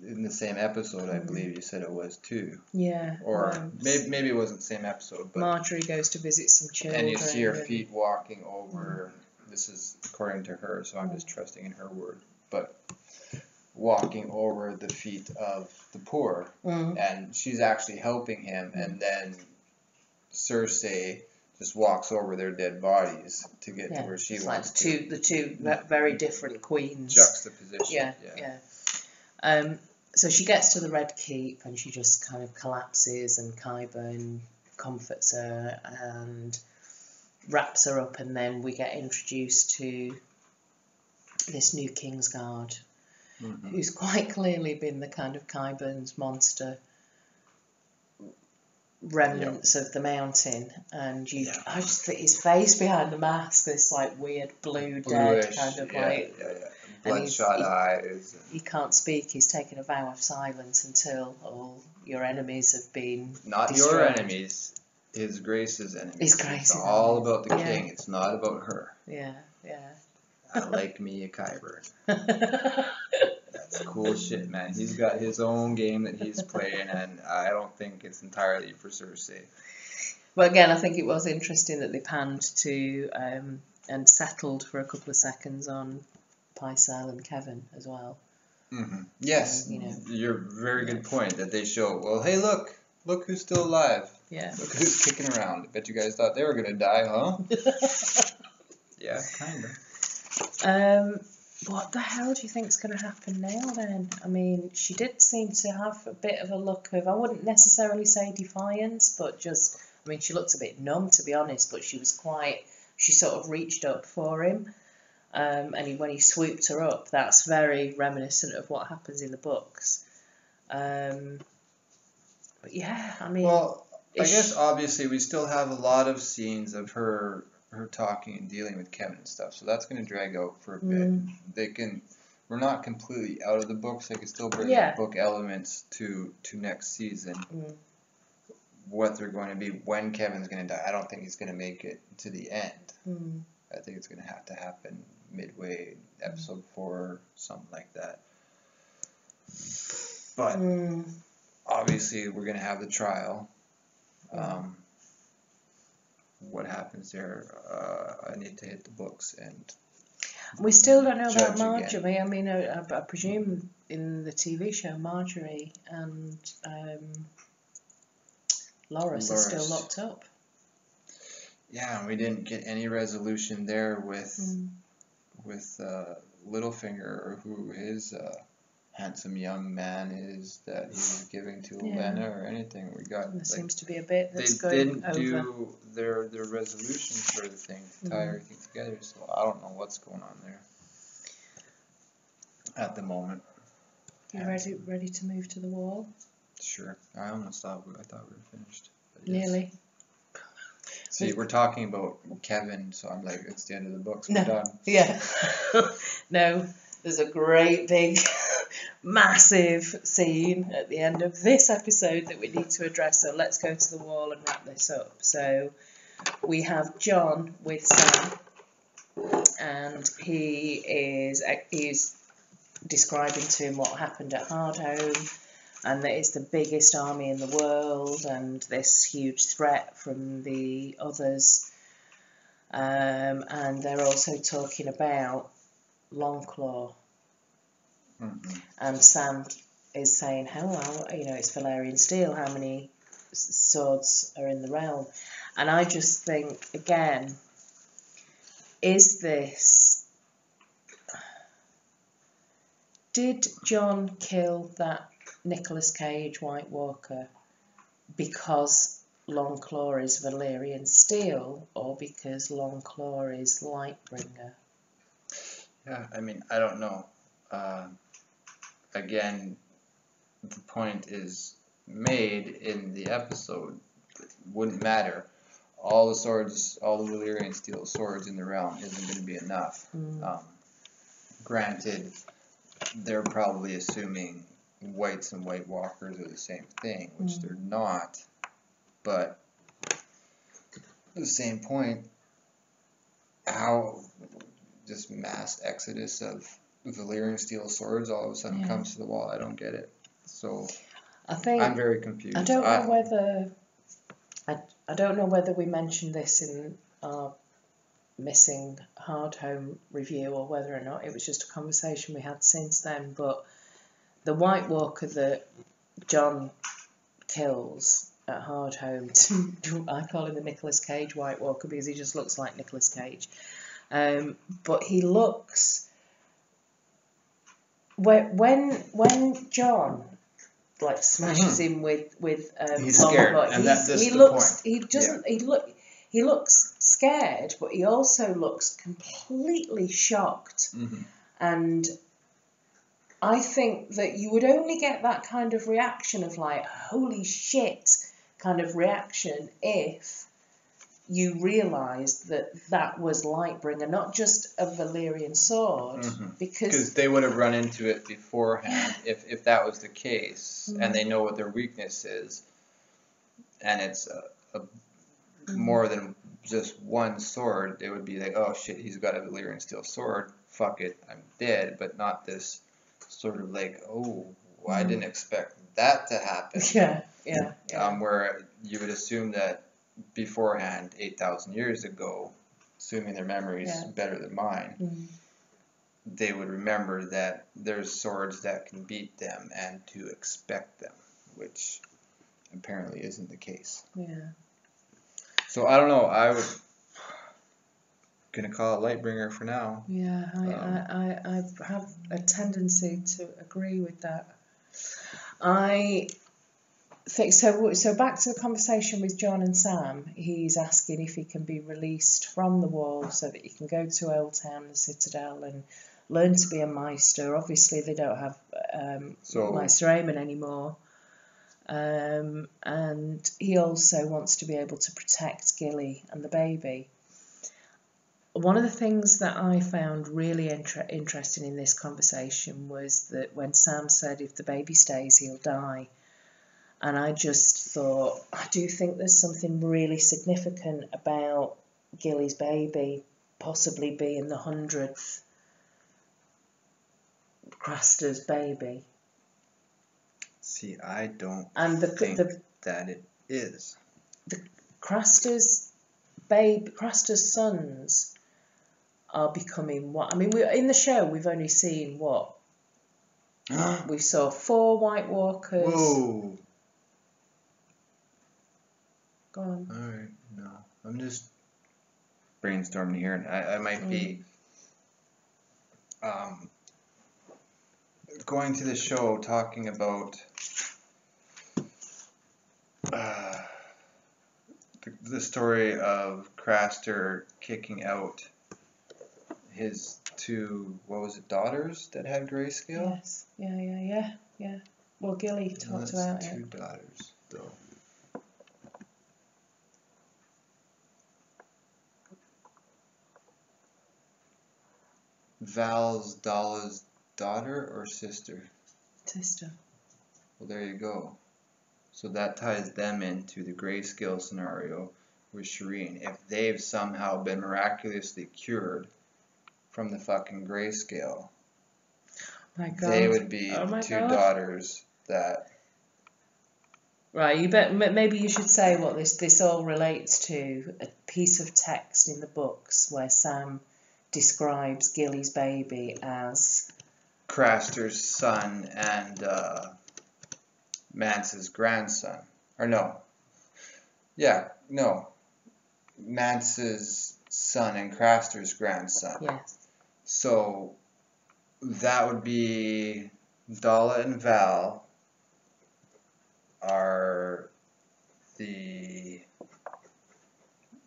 in the same episode. I believe you said it was too. Yeah. Or maybe it wasn't the same episode. But Marjorie goes to visit some children. And you see her feet walking over. This is according to her, so I'm just trusting in her word. But walking over the feet of the poor, and she's actually helping him, and then Cersei just walks over their dead bodies to get to where she wants to. The two very different queens. Juxtaposition. Yeah. So she gets to the Red Keep and she just kind of collapses, and Qyburn comforts her and wraps her up, and then we get introduced to this new Kingsguard, who's quite clearly been the kind of Qyburn's monster remnants of the mountain, and I just think his face behind the mask, this like weird bluish, dead kind of bloodshot eyes. He can't speak. He's taken a vow of silence until all your enemies have been not destroyed. Your enemies, His Grace's enemies. His Grace's It's all about the king. It's not about her. Yeah. I like me a Qyburn. That's cool shit, man. He's got his own game that he's playing, and I don't think it's entirely for Cersei. Well, again, I think it was interesting that they panned to and settled for a couple of seconds on Pycelle and Kevin as well. Yes, you're very good point that they show, well, hey, look who's still alive. Yeah. Look who's kicking around. I bet you guys thought they were going to die, huh? Yeah, kind of. What the hell do you think's going to happen now then? I mean, she did seem to have a bit of a look of, I wouldn't necessarily say defiance, but just, I mean, she looked a bit numb, to be honest, but she sort of reached up for him. And when he swooped her up, that's very reminiscent of what happens in the books. But yeah, I mean... Well, I guess obviously we still have a lot of scenes of her talking and dealing with Kevin and stuff, so that's going to drag out for a bit. We're not completely out of the books. They can still bring book elements to next season. What they're going to be, when Kevin's going to die, I don't think he's going to make it to the end. I think it's going to have to happen midway, episode 4, something like that. But obviously we're going to have the trial. What happens there? I need to hit the books and we still don't know about Marjorie. Again. I mean, I presume in the TV show Marjorie and Loras are still locked up. Yeah, and we didn't get any resolution there with Littlefinger, or who his handsome young man is that he's giving to Olenna or anything. We got there seems to be a bit that's they going didn't over. do their resolution sort of thing to tie everything together, so I don't know what's going on there at the moment. You ready to move to the wall? Sure. I almost thought we were finished. But Nearly. See, we're talking about Kevin, so I'm like, it's the end of the books. We're done. Yeah. No, there's a great big, massive scene at the end of this episode that we need to address. So let's go to the wall and wrap this up. So we have Jon with Sam, and he's describing to him what happened at Hardhome, and that it's the biggest army in the world and this huge threat from the others. And they're also talking about Longclaw. And Sam is saying, how, it's Valyrian steel, how many swords are in the realm? And I just think, again, did Jon kill that Nicolas Cage White Walker because Longclaw is Valyrian steel, or because Longclaw is Lightbringer? Yeah, I mean, I don't know. Again, the point is made in the episode wouldn't matter. All the swords, all the Valyrian steel swords in the realm isn't going to be enough. Granted, they're probably assuming Whites and White Walkers are the same thing, which they're not. But at the same point, how this mass exodus of Valyrian steel swords all of a sudden comes to the wall, I don't get it. So I'm very confused. I don't know whether we mentioned this in our missing hard home review or whether or not it was just a conversation we had since then, but the White Walker that Jon kills at hard home, I call him the Nicolas Cage White Walker because he just looks like Nicolas Cage, but he looks, when Jon like smashes him with he's scared, and he looks scared, but he also looks completely shocked. And I think that you would only get that kind of reaction of like, holy shit kind of reaction if you realised that that was Lightbringer, not just a Valyrian sword. Because they would have run into it beforehand if that was the case, and they know what their weakness is, and it's a more than just one sword. They would be like, oh shit, he's got a Valyrian steel sword, fuck it, I'm dead, but not this sort of like, oh, I didn't expect that to happen. Where you would assume that beforehand, 8,000 years ago, assuming their memory is better than mine, they would remember that there's swords that can beat them and to expect them, which apparently isn't the case. So I don't know. I would gonna call it Lightbringer for now. I have a tendency to agree with that. I think so. So back to the conversation with Jon and Sam. He's asking if he can be released from the wall so that he can go to Old Town, the Citadel, and learn to be a Maester. Obviously, they don't have Maester Aemon anymore. And he also wants to be able to protect Gilly and the baby. One of the things that I found really interesting in this conversation was that when Sam said if the baby stays, he'll die. And I just thought, I do think there's something really significant about Gilly's baby possibly being the 100th Craster's baby. See, I don't think that it is. The Craster's sons are becoming what? I mean, in the show we've only seen what? We saw 4 White Walkers. Whoa. Go on. Alright, no. I'm just brainstorming here, and I might be going to the show talking about the story of Craster kicking out his 2, what was it, daughters that had Greyscale? Yes. Yeah. Well, Gilly talked about it. 2 daughters, though. Val's Dalla's daughter or sister? Sister. Well, there you go. So that ties them into the Greyscale scenario with Shireen. If they've somehow been miraculously cured from the fucking Greyscale, they would be 2 daughters that... Right, you bet. Maybe you should say what this all relates to. A piece of text in the books where Sam describes Gilly's baby as Craster's son and Mance's grandson. Or no. Yeah, no. Mance's son and Craster's grandson. Yes. So that would be Dalla and Val are the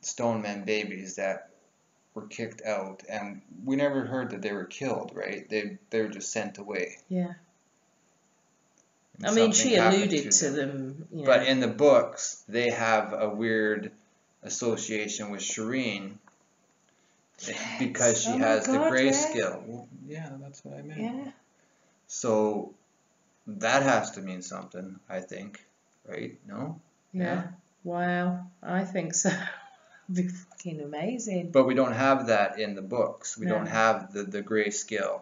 Stonemen babies that were kicked out, and we never heard that they were killed, right? They were just sent away. Yeah. I mean, she alluded to them, you know. But in the books, they have a weird association with Shireen because she has the Greyscale. Yeah. Well, yeah, that's what I meant. Yeah. So that has to mean something, I think, right? No? Yeah. Wow, I think so. It'd be fucking amazing. But we don't have that in the books. We don't have the Greyscale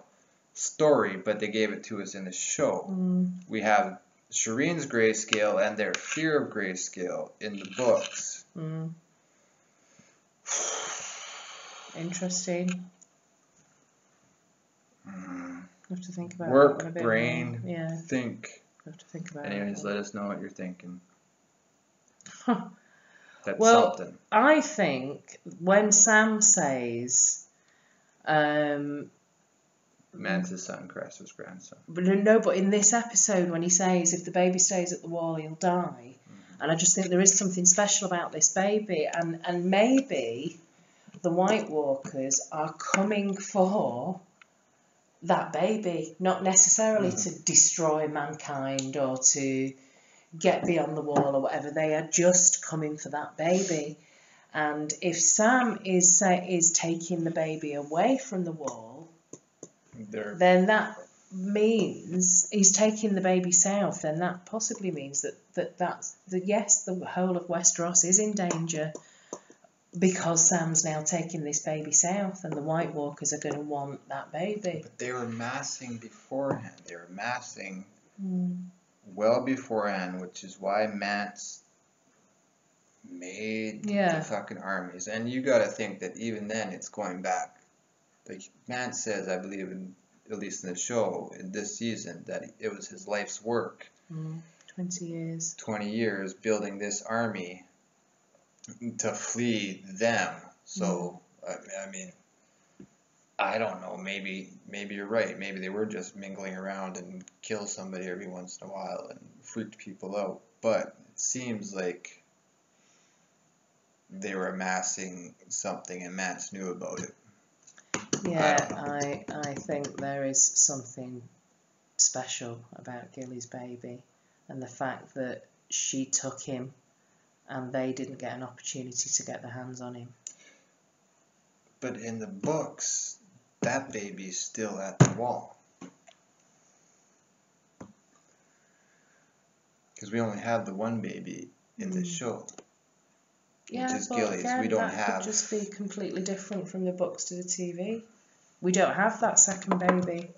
story, but they gave it to us in the show. We have Shireen's Greyscale and their fear of Greyscale in the books. Interesting. I have to think about Work, that a bit brain, more. Yeah. think. I have to think about Anyways, let us know what you're thinking. That's well, something. I think when Sam says, Mance's son, Cress's grandson. But in this episode, when he says if the baby stays at the wall, he'll die, and I just think there is something special about this baby, and maybe the White Walkers are coming for that baby, not necessarily to destroy mankind or to get beyond the wall or whatever. They are just coming for that baby. And if Sam is taking the baby away from the wall, then that means he's taking the baby south. Then that possibly means that's the whole of Westeros is in danger because Sam's now taking this baby south, and the White Walkers are going to want that baby. But they were massing beforehand. They were massing well beforehand, which is why Mance made the fucking armies. And you got to think that even then it's going back. Like Mance says, I believe, at least in the show, in this season, that it was his life's work. 20 years. 20 years building this army to flee them. So, I mean, I don't know. Maybe you're right. Maybe they were just mingling around and kill somebody every once in a while and freaked people out. But it seems like they were amassing something and Mance knew about it. Yeah, I think there is something special about Gilly's baby, and the fact that she took him and they didn't get an opportunity to get their hands on him. But in the books, that baby's still at the wall. Because we only have the one baby in the show. Yeah, which is but Gilly's. again, we don't that have. Could just be completely different from the books to the TV. We don't have that second baby.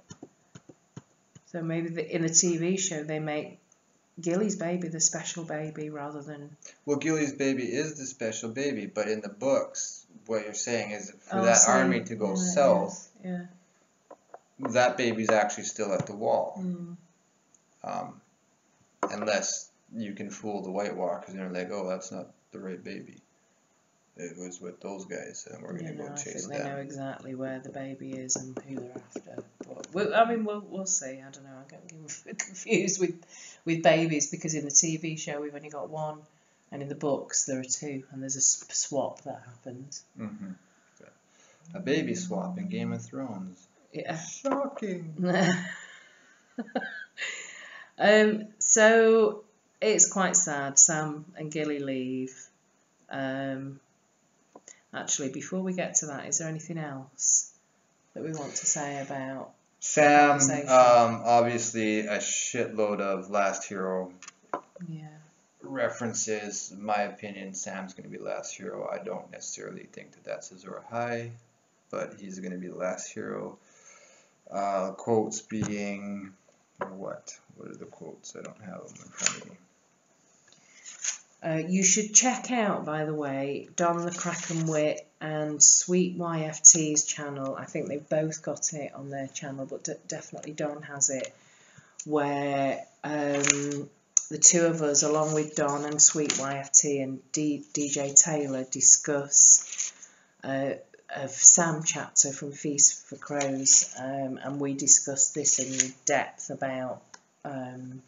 So maybe in the TV show they make Gilly's baby the special baby rather than... Well, Gilly's baby is the special baby, but in the books, what you're saying is for that army to go south, that baby's actually still at the wall. Unless you can fool the White Walkers and they're like, oh, that's not the right baby. It was with those guys, and we're going to go chase them. I think they know exactly where the baby is and who they're after. But we'll see. I don't know. I'm getting confused with babies because in the TV show we've only got one, and in the books there are two, and there's a swap that happens. A baby swap in Game of Thrones. Yeah. Shocking. So it's quite sad. Sam and Gilly leave. Actually, before we get to that, is there anything else that we want to say about Sam? Obviously, a shitload of Last Hero references. In my opinion, Sam's going to be Last Hero. I don't necessarily think that that's Azor Ahai, but he's going to be the Last Hero. Quotes being, or what? What are the quotes? I don't have them in front of me. You should check out, by the way, Don the Kraken Witt and Sweet YFT's channel. I think they've both got it on their channel, but definitely Don has it, where the two of us, along with Don and Sweet YFT and DJ Taylor, discuss a Sam chapter from Feast for Crows, and we discussed this in depth about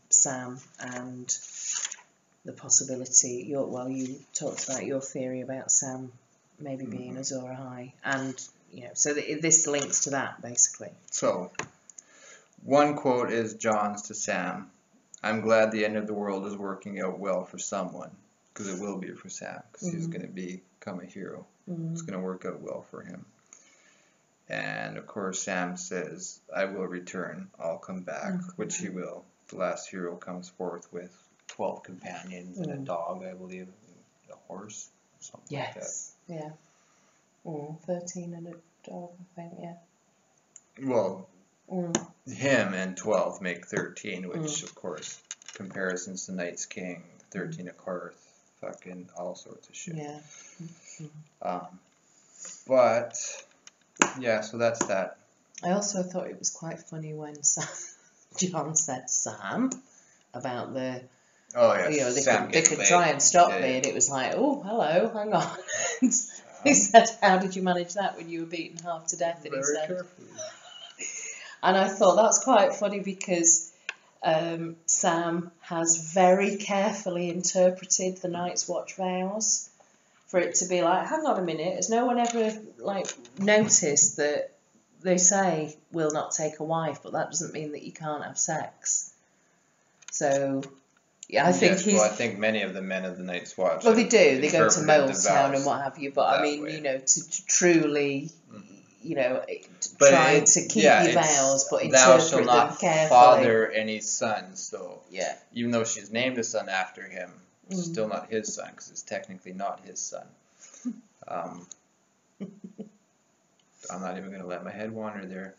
Sam and the possibility. You talked about your theory about Sam maybe being Azor Ahai, and so this links to that basically. So, one quote is John's to Sam. I'm glad the end of the world is working out well for someone, because it will be for Sam, because he's going to become a hero. It's going to work out well for him. And of course Sam says, I will return, I'll come back, which he will. The last hero comes forth with 12 companions and a dog, I believe, a horse, something like that. Yeah. 13 and a dog, I think, yeah. Well, him and 12 make 13, which of course, comparisons to Night's King, 13 of Karth, fucking all sorts of shit. Yeah. But, yeah, so that's that. I also thought it was quite funny when John said Sam about the... Oh, yeah. You know, they could try and stop me, and it was like, oh, hello, hang on. He said, how did you manage that when you were beaten half to death? And he said, carefully. And I thought that's quite funny because Sam has very carefully interpreted the Night's Watch vows for it to be like, hang on a minute, has no one ever noticed that they say we'll not take a wife, but that doesn't mean that you can't have sex. So yeah, I think many of the men of the Night's Watch. Well, they do. They go to Molestown and what have you. But I mean, way. To truly, try to keep your vows, but interpret them carefully. Thou shalt not father any sons. So yeah, even though she's named a son after him, it's still not his son because it's technically not his son. I'm not even going to let my head wander there.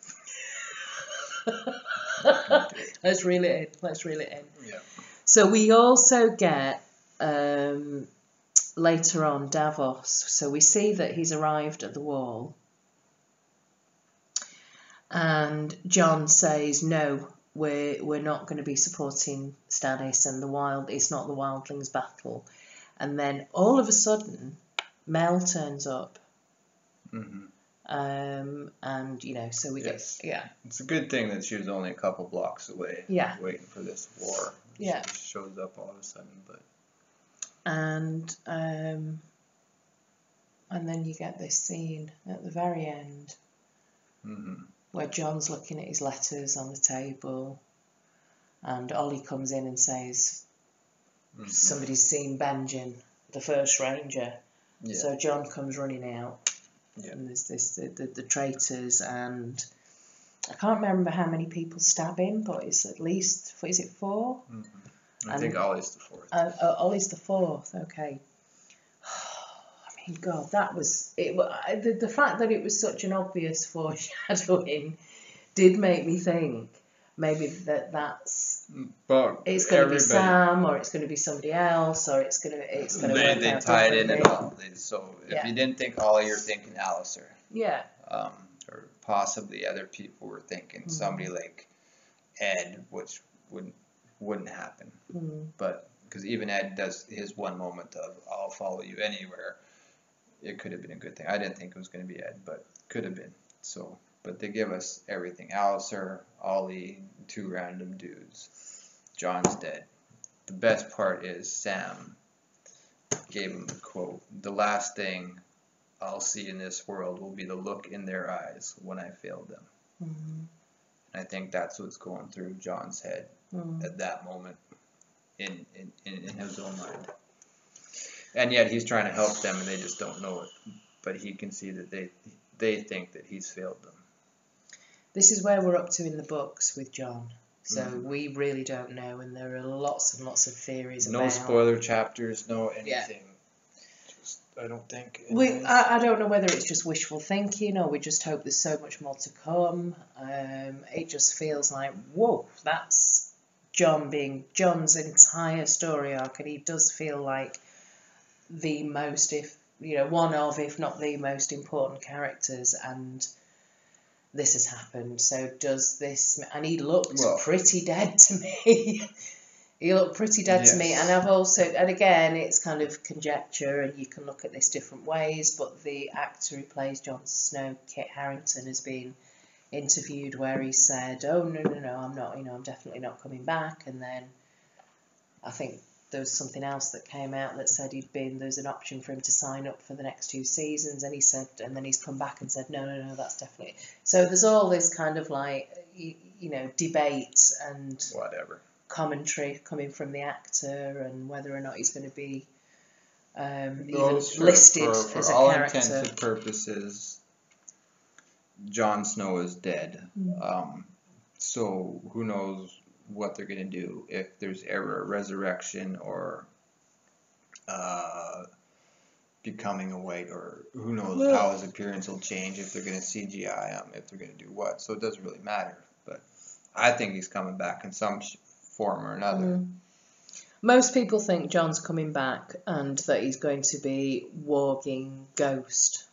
Let's reel it in. Yeah. So we also get later on Davos. So we see that he's arrived at the wall, and John says, "No, we're not going to be supporting Stannis and the Wild. It's not the Wildlings' battle." And then all of a sudden, Mel turns up. And so we get It's a good thing that she was only a couple blocks away. Yeah. Waiting for this war. Yeah. She shows up all of a sudden, but. And then you get this scene at the very end where John's looking at his letters on the table, and Ollie comes in and says, "Somebody's seen Benjen, the first ranger." Yeah. So John comes running out. Yeah. And there's the traitors, and I can't remember how many people stab him, but it's at least, is it 4? I think Ollie's the 4th. Ollie's the 4th, okay. I mean, God, that was it. The fact that it was such an obvious foreshadowing did make me think maybe that's. But it's going to be Sam, or it's going to be somebody else, or it's going to work they out tied in at all. So if you didn't think Ollie, you're thinking Alistair. Yeah. Or possibly other people were thinking somebody like Ed, which wouldn't happen. But because even Ed does his one moment of "I'll follow you anywhere," it could have been a good thing. I didn't think it was going to be Ed, but could have been. So, but they give us everything: Alistair, Ollie, 2 random dudes. John's dead. The best part is Sam gave him the quote: "The last thing I'll see in this world will be the look in their eyes when I failed them." And I think that's what's going through John's head at that moment in his own mind. And yet he's trying to help them, and they just don't know it. But he can see that they think that he's failed them. This is where we're up to in the books with John. So we really don't know, and there are lots and lots of theories about... No spoiler chapters, no anything. Yeah. Just, I don't think... I don't know whether it's just wishful thinking, or we just hope there's so much more to come. It just feels like, whoa, that's John being John's entire story arc, and he does feel like the most, one of, if not the most important characters, and... this has happened, so does this... And he looked pretty dead to me. He looked pretty dead to me. And I've also... And again, it's kind of conjecture, and you can look at this different ways, but the actor who plays Jon Snow, Kit Harington, has been interviewed where he said, "Oh, no, I'm not, I'm definitely not coming back." And then I think there was something else that came out that said there's an option for him to sign up for the next 2 seasons, and he said, and then he's come back and said, no, that's definitely... So there's all this kind of debate and whatever commentary coming from the actor and whether or not he's going to be even For listed as a all character. intents and purposes, Jon Snow is dead. So who knows what they're going to do, if there's ever a resurrection or becoming a White, or who knows how his appearance will change, if they're going to CGI him, if they're going to do what. So it doesn't really matter. But I think he's coming back in some form or another. Most people think Jon's coming back and that he's going to be warging Ghost.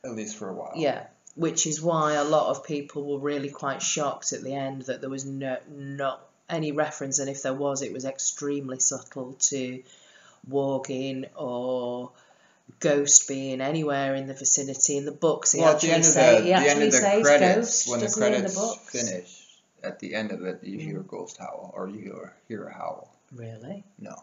At least for a while. Yeah, which is why a lot of people were really quite shocked at the end that there was not any reference, and if there was, it was extremely subtle, to warging or Ghost being anywhere in the vicinity. In the books, he actually says Ghost, when the doesn't he, in the credits books? finish, at the end of it, you hear Ghost howl, or you hear a howl. Really? No.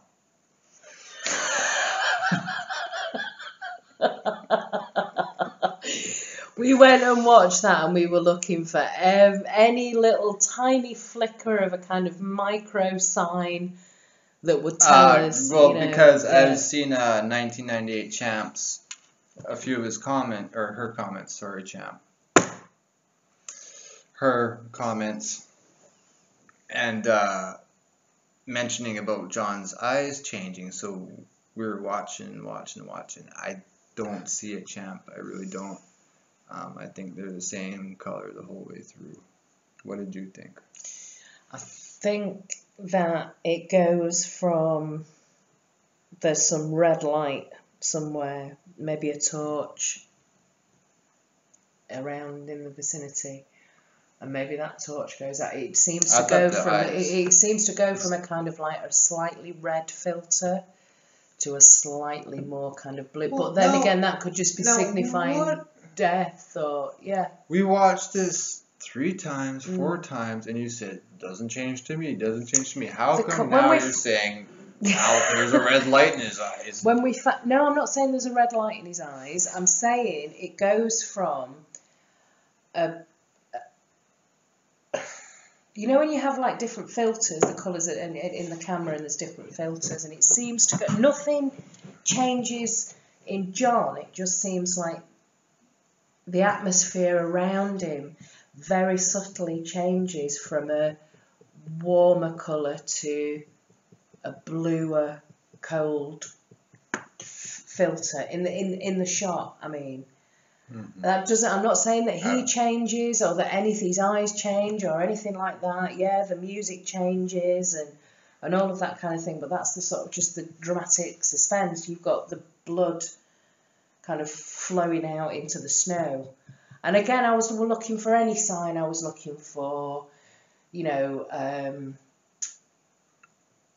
We went and watched that, and we were looking for any little tiny flicker of a kind of micro sign that would tell us. Well, because I've seen 1998 Champs, a few of his her comments, and mentioning about Jon's eyes changing. So we were watching. I don't see a Champ. I really don't. I think they're the same color the whole way through. What did you think? I think that it goes from, there's some red light somewhere, maybe a torch around in the vicinity, and maybe that torch goes out. It seems to go from a kind of like a slightly red filter to a slightly more kind of blue. But then again, that could just be signifying death, or We watched this 3 times, 4 times, and you said, doesn't change to me. How come now you're saying there's a red light in his eyes? No, I'm not saying there's a red light in his eyes. I'm saying it goes from you know when you have like different filters, the colours in the camera, and there's different filters, and it seems to go, nothing changes in Jon. It just seems like the atmosphere around him very subtly changes from a warmer colour to a bluer, cold filter in the shot. I mean, that doesn't. I'm not saying that he changes or that his eyes change or anything like that. Yeah, the music changes and all of that kind of thing. But that's the sort of just the dramatic suspense. You've got the blood kind of flowing out into the snow. And again, I was looking for any sign. I was looking for,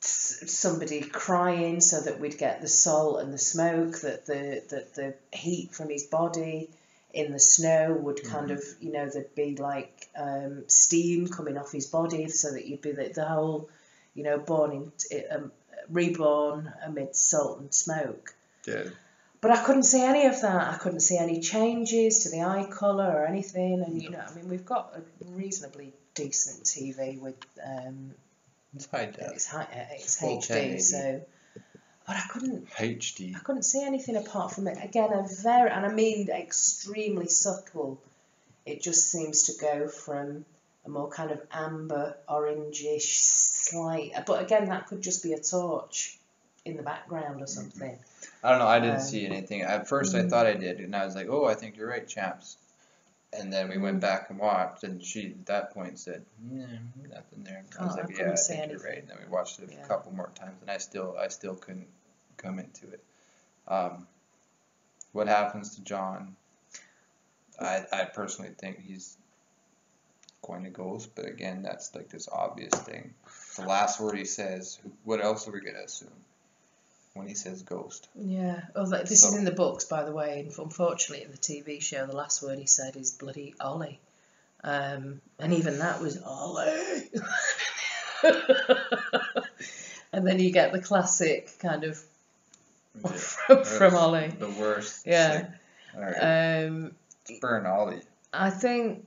somebody crying, so that we'd get the salt and the smoke, that the heat from his body in the snow would kind of, there'd be like steam coming off his body, so that you'd be the whole, reborn amid salt and smoke. Yeah. But I couldn't see any of that. I couldn't see any changes to the eye colour or anything. And we've got a reasonably decent TV with it's high def. It's HD, so. But I couldn't see anything apart from it. Again, and I mean extremely subtle. It just seems to go from a more kind of amber, orangish, slight. But again, that could just be a torch in the background or something. I don't know. I didn't see anything. At first, I thought I did, and I was like, "Oh, I think you're right, Champs." And then we went back and watched, and she at that point said, "Nothing there." I was like, "Yeah, I think you're right." And then we watched it a couple more times, and I still couldn't come into it. What happens to Jon? I personally think he's going to Ghost, but again, that's like this obvious thing. The last word he says. What else are we gonna assume when he says Ghost? Yeah. Well, this is in the books, by the way. Unfortunately, in the TV show, the last word he said is bloody Ollie. And even that was Ollie. And then you get the classic kind of from Ollie. The worst. Yeah. All right. Burn Ollie. I think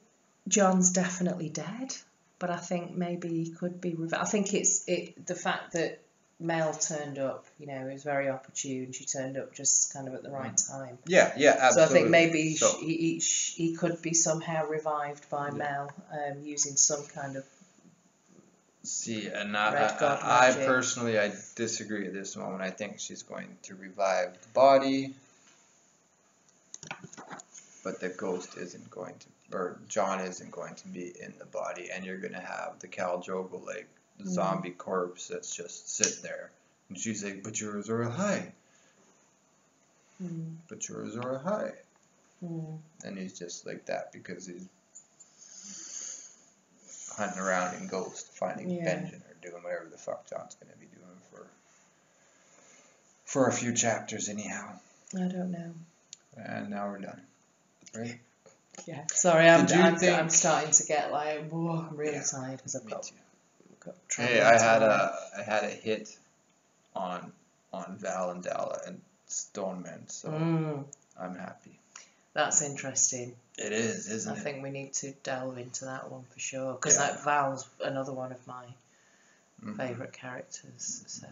Jon's definitely dead, but I think maybe he could be I think it's the fact that Mel turned up, you know, it was very opportune. She turned up just kind of at the right time. Yeah, absolutely. So I think maybe he could be somehow revived by Mel, using some kind of See, and I personally, I disagree at this moment. I think she's going to revive the body, but the ghost isn't going to, or John isn't going to be in the body, and you're going to have the Khal Drogo, like, zombie corpse that's just sitting there. And she's like, but you're Azor Ahai. But you're Azor Ahai. And he's just like that because he's hunting around in Ghost, finding Benjen or doing whatever the fuck John's going to be doing for a few chapters anyhow. I don't know. And now we're done. Right? Yeah. Sorry, I'm starting to get like, whoa, I'm really tired because I've got Hey, I had a hit on Val and Dalla and Stoneman, so I'm happy. That's interesting. It is, isn't it? I think we need to delve into that one for sure, because Val's another one of my favourite characters. So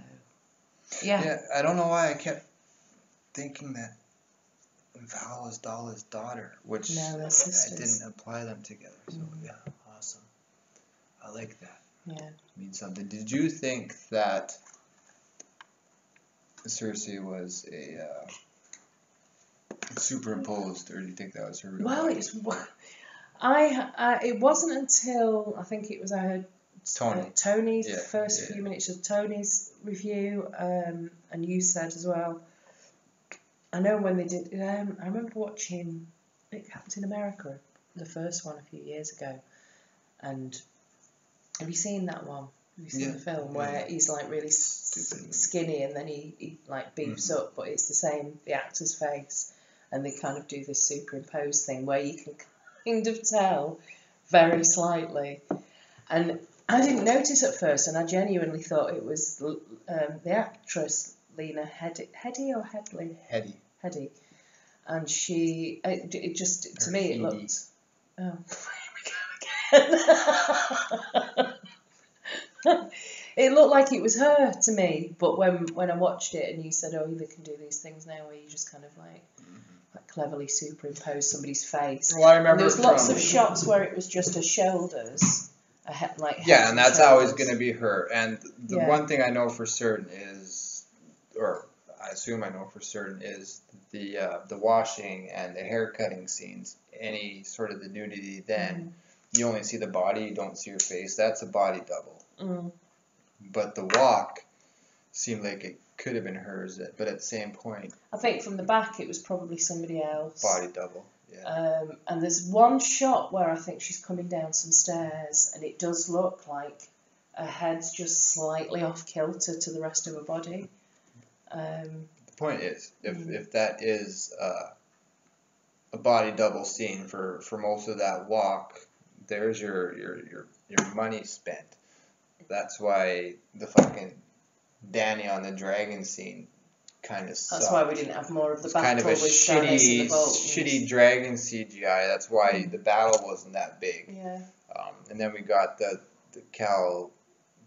yeah, I don't know why I kept thinking that Val was Dalla's daughter, which I didn't apply them together. So yeah, awesome. I like that. Yeah. It means something. Did you think that Cersei was a superimposed, or do you think that was her real body? It wasn't until I think it was I heard Tony's first few minutes of Tony's review, and you said as well. I know when they did. I remember watching Captain America, the first one a few years ago, and have you seen that one? Have you seen the film where he's like really skinny and then he like beefs up, but it's the actor's face, and they kind of do this superimposed thing where you can kind of tell very slightly. And I didn't notice at first, and I genuinely thought it was the actress Lena Headey or Headley? Headey. And she, it just, to me, it looked... Oh, here we go again. It looked like it was her to me, but when I watched it and you said, oh, they can do these things now where you just kind of like cleverly superimpose somebody's face. Well, I remember and there was lots of shots where it was just her shoulders, and that's always going to be her. And the one thing I know for certain is, or I assume I know for certain, is the washing and the hair cutting scenes. Any sort of the nudity, then you only see the body, you don't see her face. That's a body double. But the walk seemed like it could have been hers, but at the same point, I think from the back it was probably somebody else. Body double, yeah. And there's one shot where I think she's coming down some stairs, and it does look like her head's just slightly off kilter to the rest of her body. The point is, if that is a body double scene for most of that walk, there's your money spent. That's why the fucking Danny on the dragon scene kind of sucked. That's why we didn't have more of the battle kind of a with Stannis and the shitty dragon CGI. That's why the battle wasn't that big. Yeah. And then we got the Cal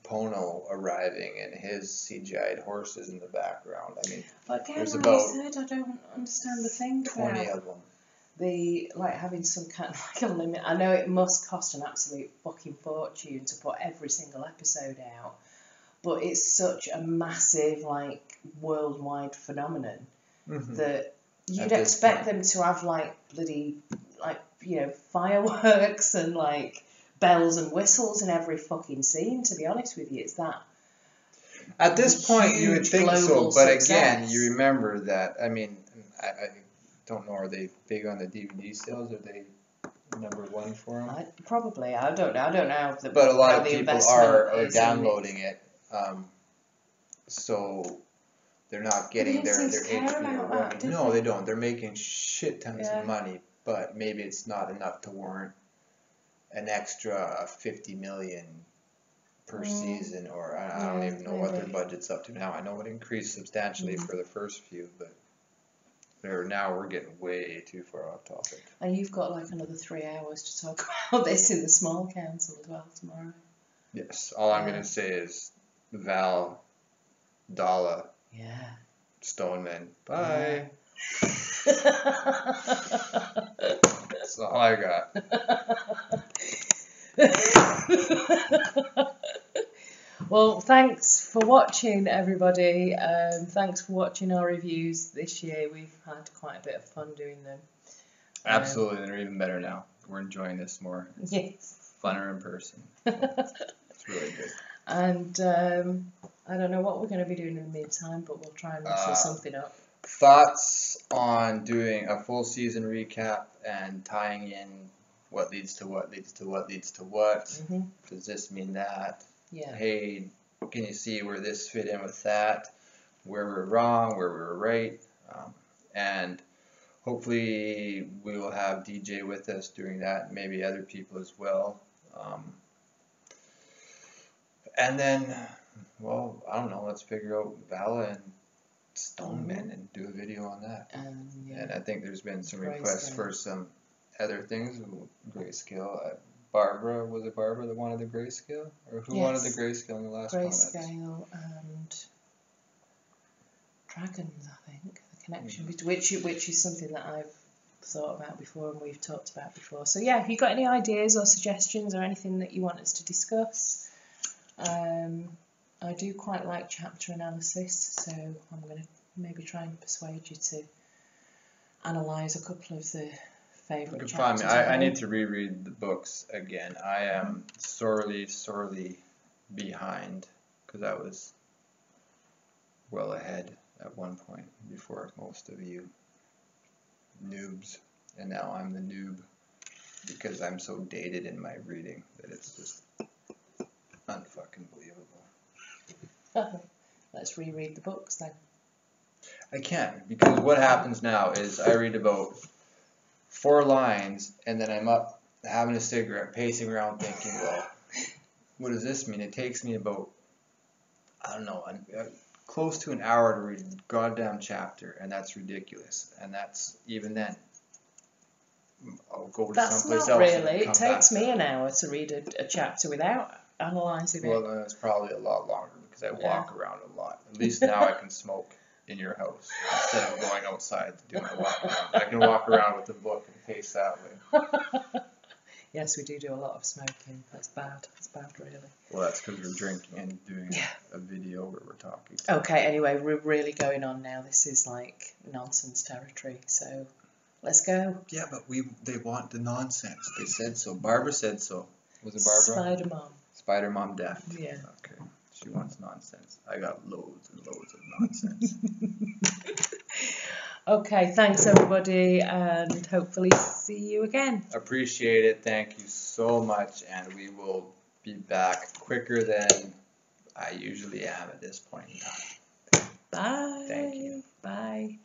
Pono arriving and his CGI'd horses in the background. I mean, there's about I don't understand the thing 20 of them. The having some kind of like a limit. I know it must cost an absolute fucking fortune to put every single episode out, but it's such a massive worldwide phenomenon that you'd expect them to have bloody fireworks and bells and whistles in every fucking scene. To be honest with you, it's that. At this point, you would think so, but again, you remember that. I mean, I don't know, are they big on the DVD sales? Are they number one for them? Probably. I don't know. But a lot of people are downloading it, so they're not getting their HBO. No, they don't. They're making shit tons of money, but maybe it's not enough to warrant an extra $50 million per season, or I don't even know what their budget's up to now. I know it increased substantially for the first few, but whatever. Now we're getting way too far off topic. And you've got like another 3 hours to talk about this in the small council as well tomorrow. Yes. All I'm going to say is Val, Dala, yeah, Stoneman. Bye. That's all I got. Well, thanks for watching, everybody. Thanks for watching our reviews this year. We've had quite a bit of fun doing them. Absolutely, they're even better now. We're enjoying this more. Yes. Funner in person. It's really good. And I don't know what we're going to be doing in the meantime, but we'll try and wrestle something up. Thoughts on doing a full season recap and tying in what leads to what leads to what leads to what? Mm-hmm. Does this mean that? Yeah. Hey, can you see where this fit in with that? Where we're wrong, where we were right? And hopefully we will have DJ with us doing that, and maybe other people as well. And then, well, I don't know, let's figure out Vala and Stoneman and do a video on that. Yeah. And I think there's been some Greyscale. requests for some other things. Grayscale. Barbara, was it Barbara that wanted the Grayscale? Or who wanted the Grayscale in the last comments? Grayscale and Dragons, I think. The connection between which is something that I've thought about before and we've talked about before. So yeah, if you've got any ideas or suggestions or anything that you want us to discuss, I do quite like chapter analysis, so I'm going to maybe try and persuade you to analyse a couple of the favourite chapters. I need to reread the books again. I am sorely behind, because I was well ahead at one point before most of you noobs, and now I'm the noob because I'm so dated in my reading that it's just unfucking believable. Let's reread the books then. I can't, because what happens now is I read about 4 lines and then I'm up having a cigarette, pacing around thinking, well, what does this mean? It takes me about, I don't know, close to an hour to read a goddamn chapter, and that's ridiculous. And that's, even then, I'll go to someplace else. That's not really. It takes me an hour to read a chapter without analysing it. Well, then it's probably a lot longer because I walk around a lot. At least now I can smoke in your house instead of going outside to do my walk around. I can walk around with a book and pace that way. Yes, we do a lot of smoking. That's bad. It's bad, really. Well, that's because we're drinking and doing a video where we're talking. Okay, anyway, we're really going on now. This is like nonsense territory, so let's go. Yeah, but they want the nonsense. They said so. Barbara said so. Was it Barbara? Spider Mom. Spider Mom Daft. Yeah. Okay. She wants nonsense. I got loads and loads of nonsense. Okay, thanks everybody, and hopefully see you again. Appreciate it. Thank you so much, and we will be back quicker than I usually am at this point in time. Bye. Thank you. Bye.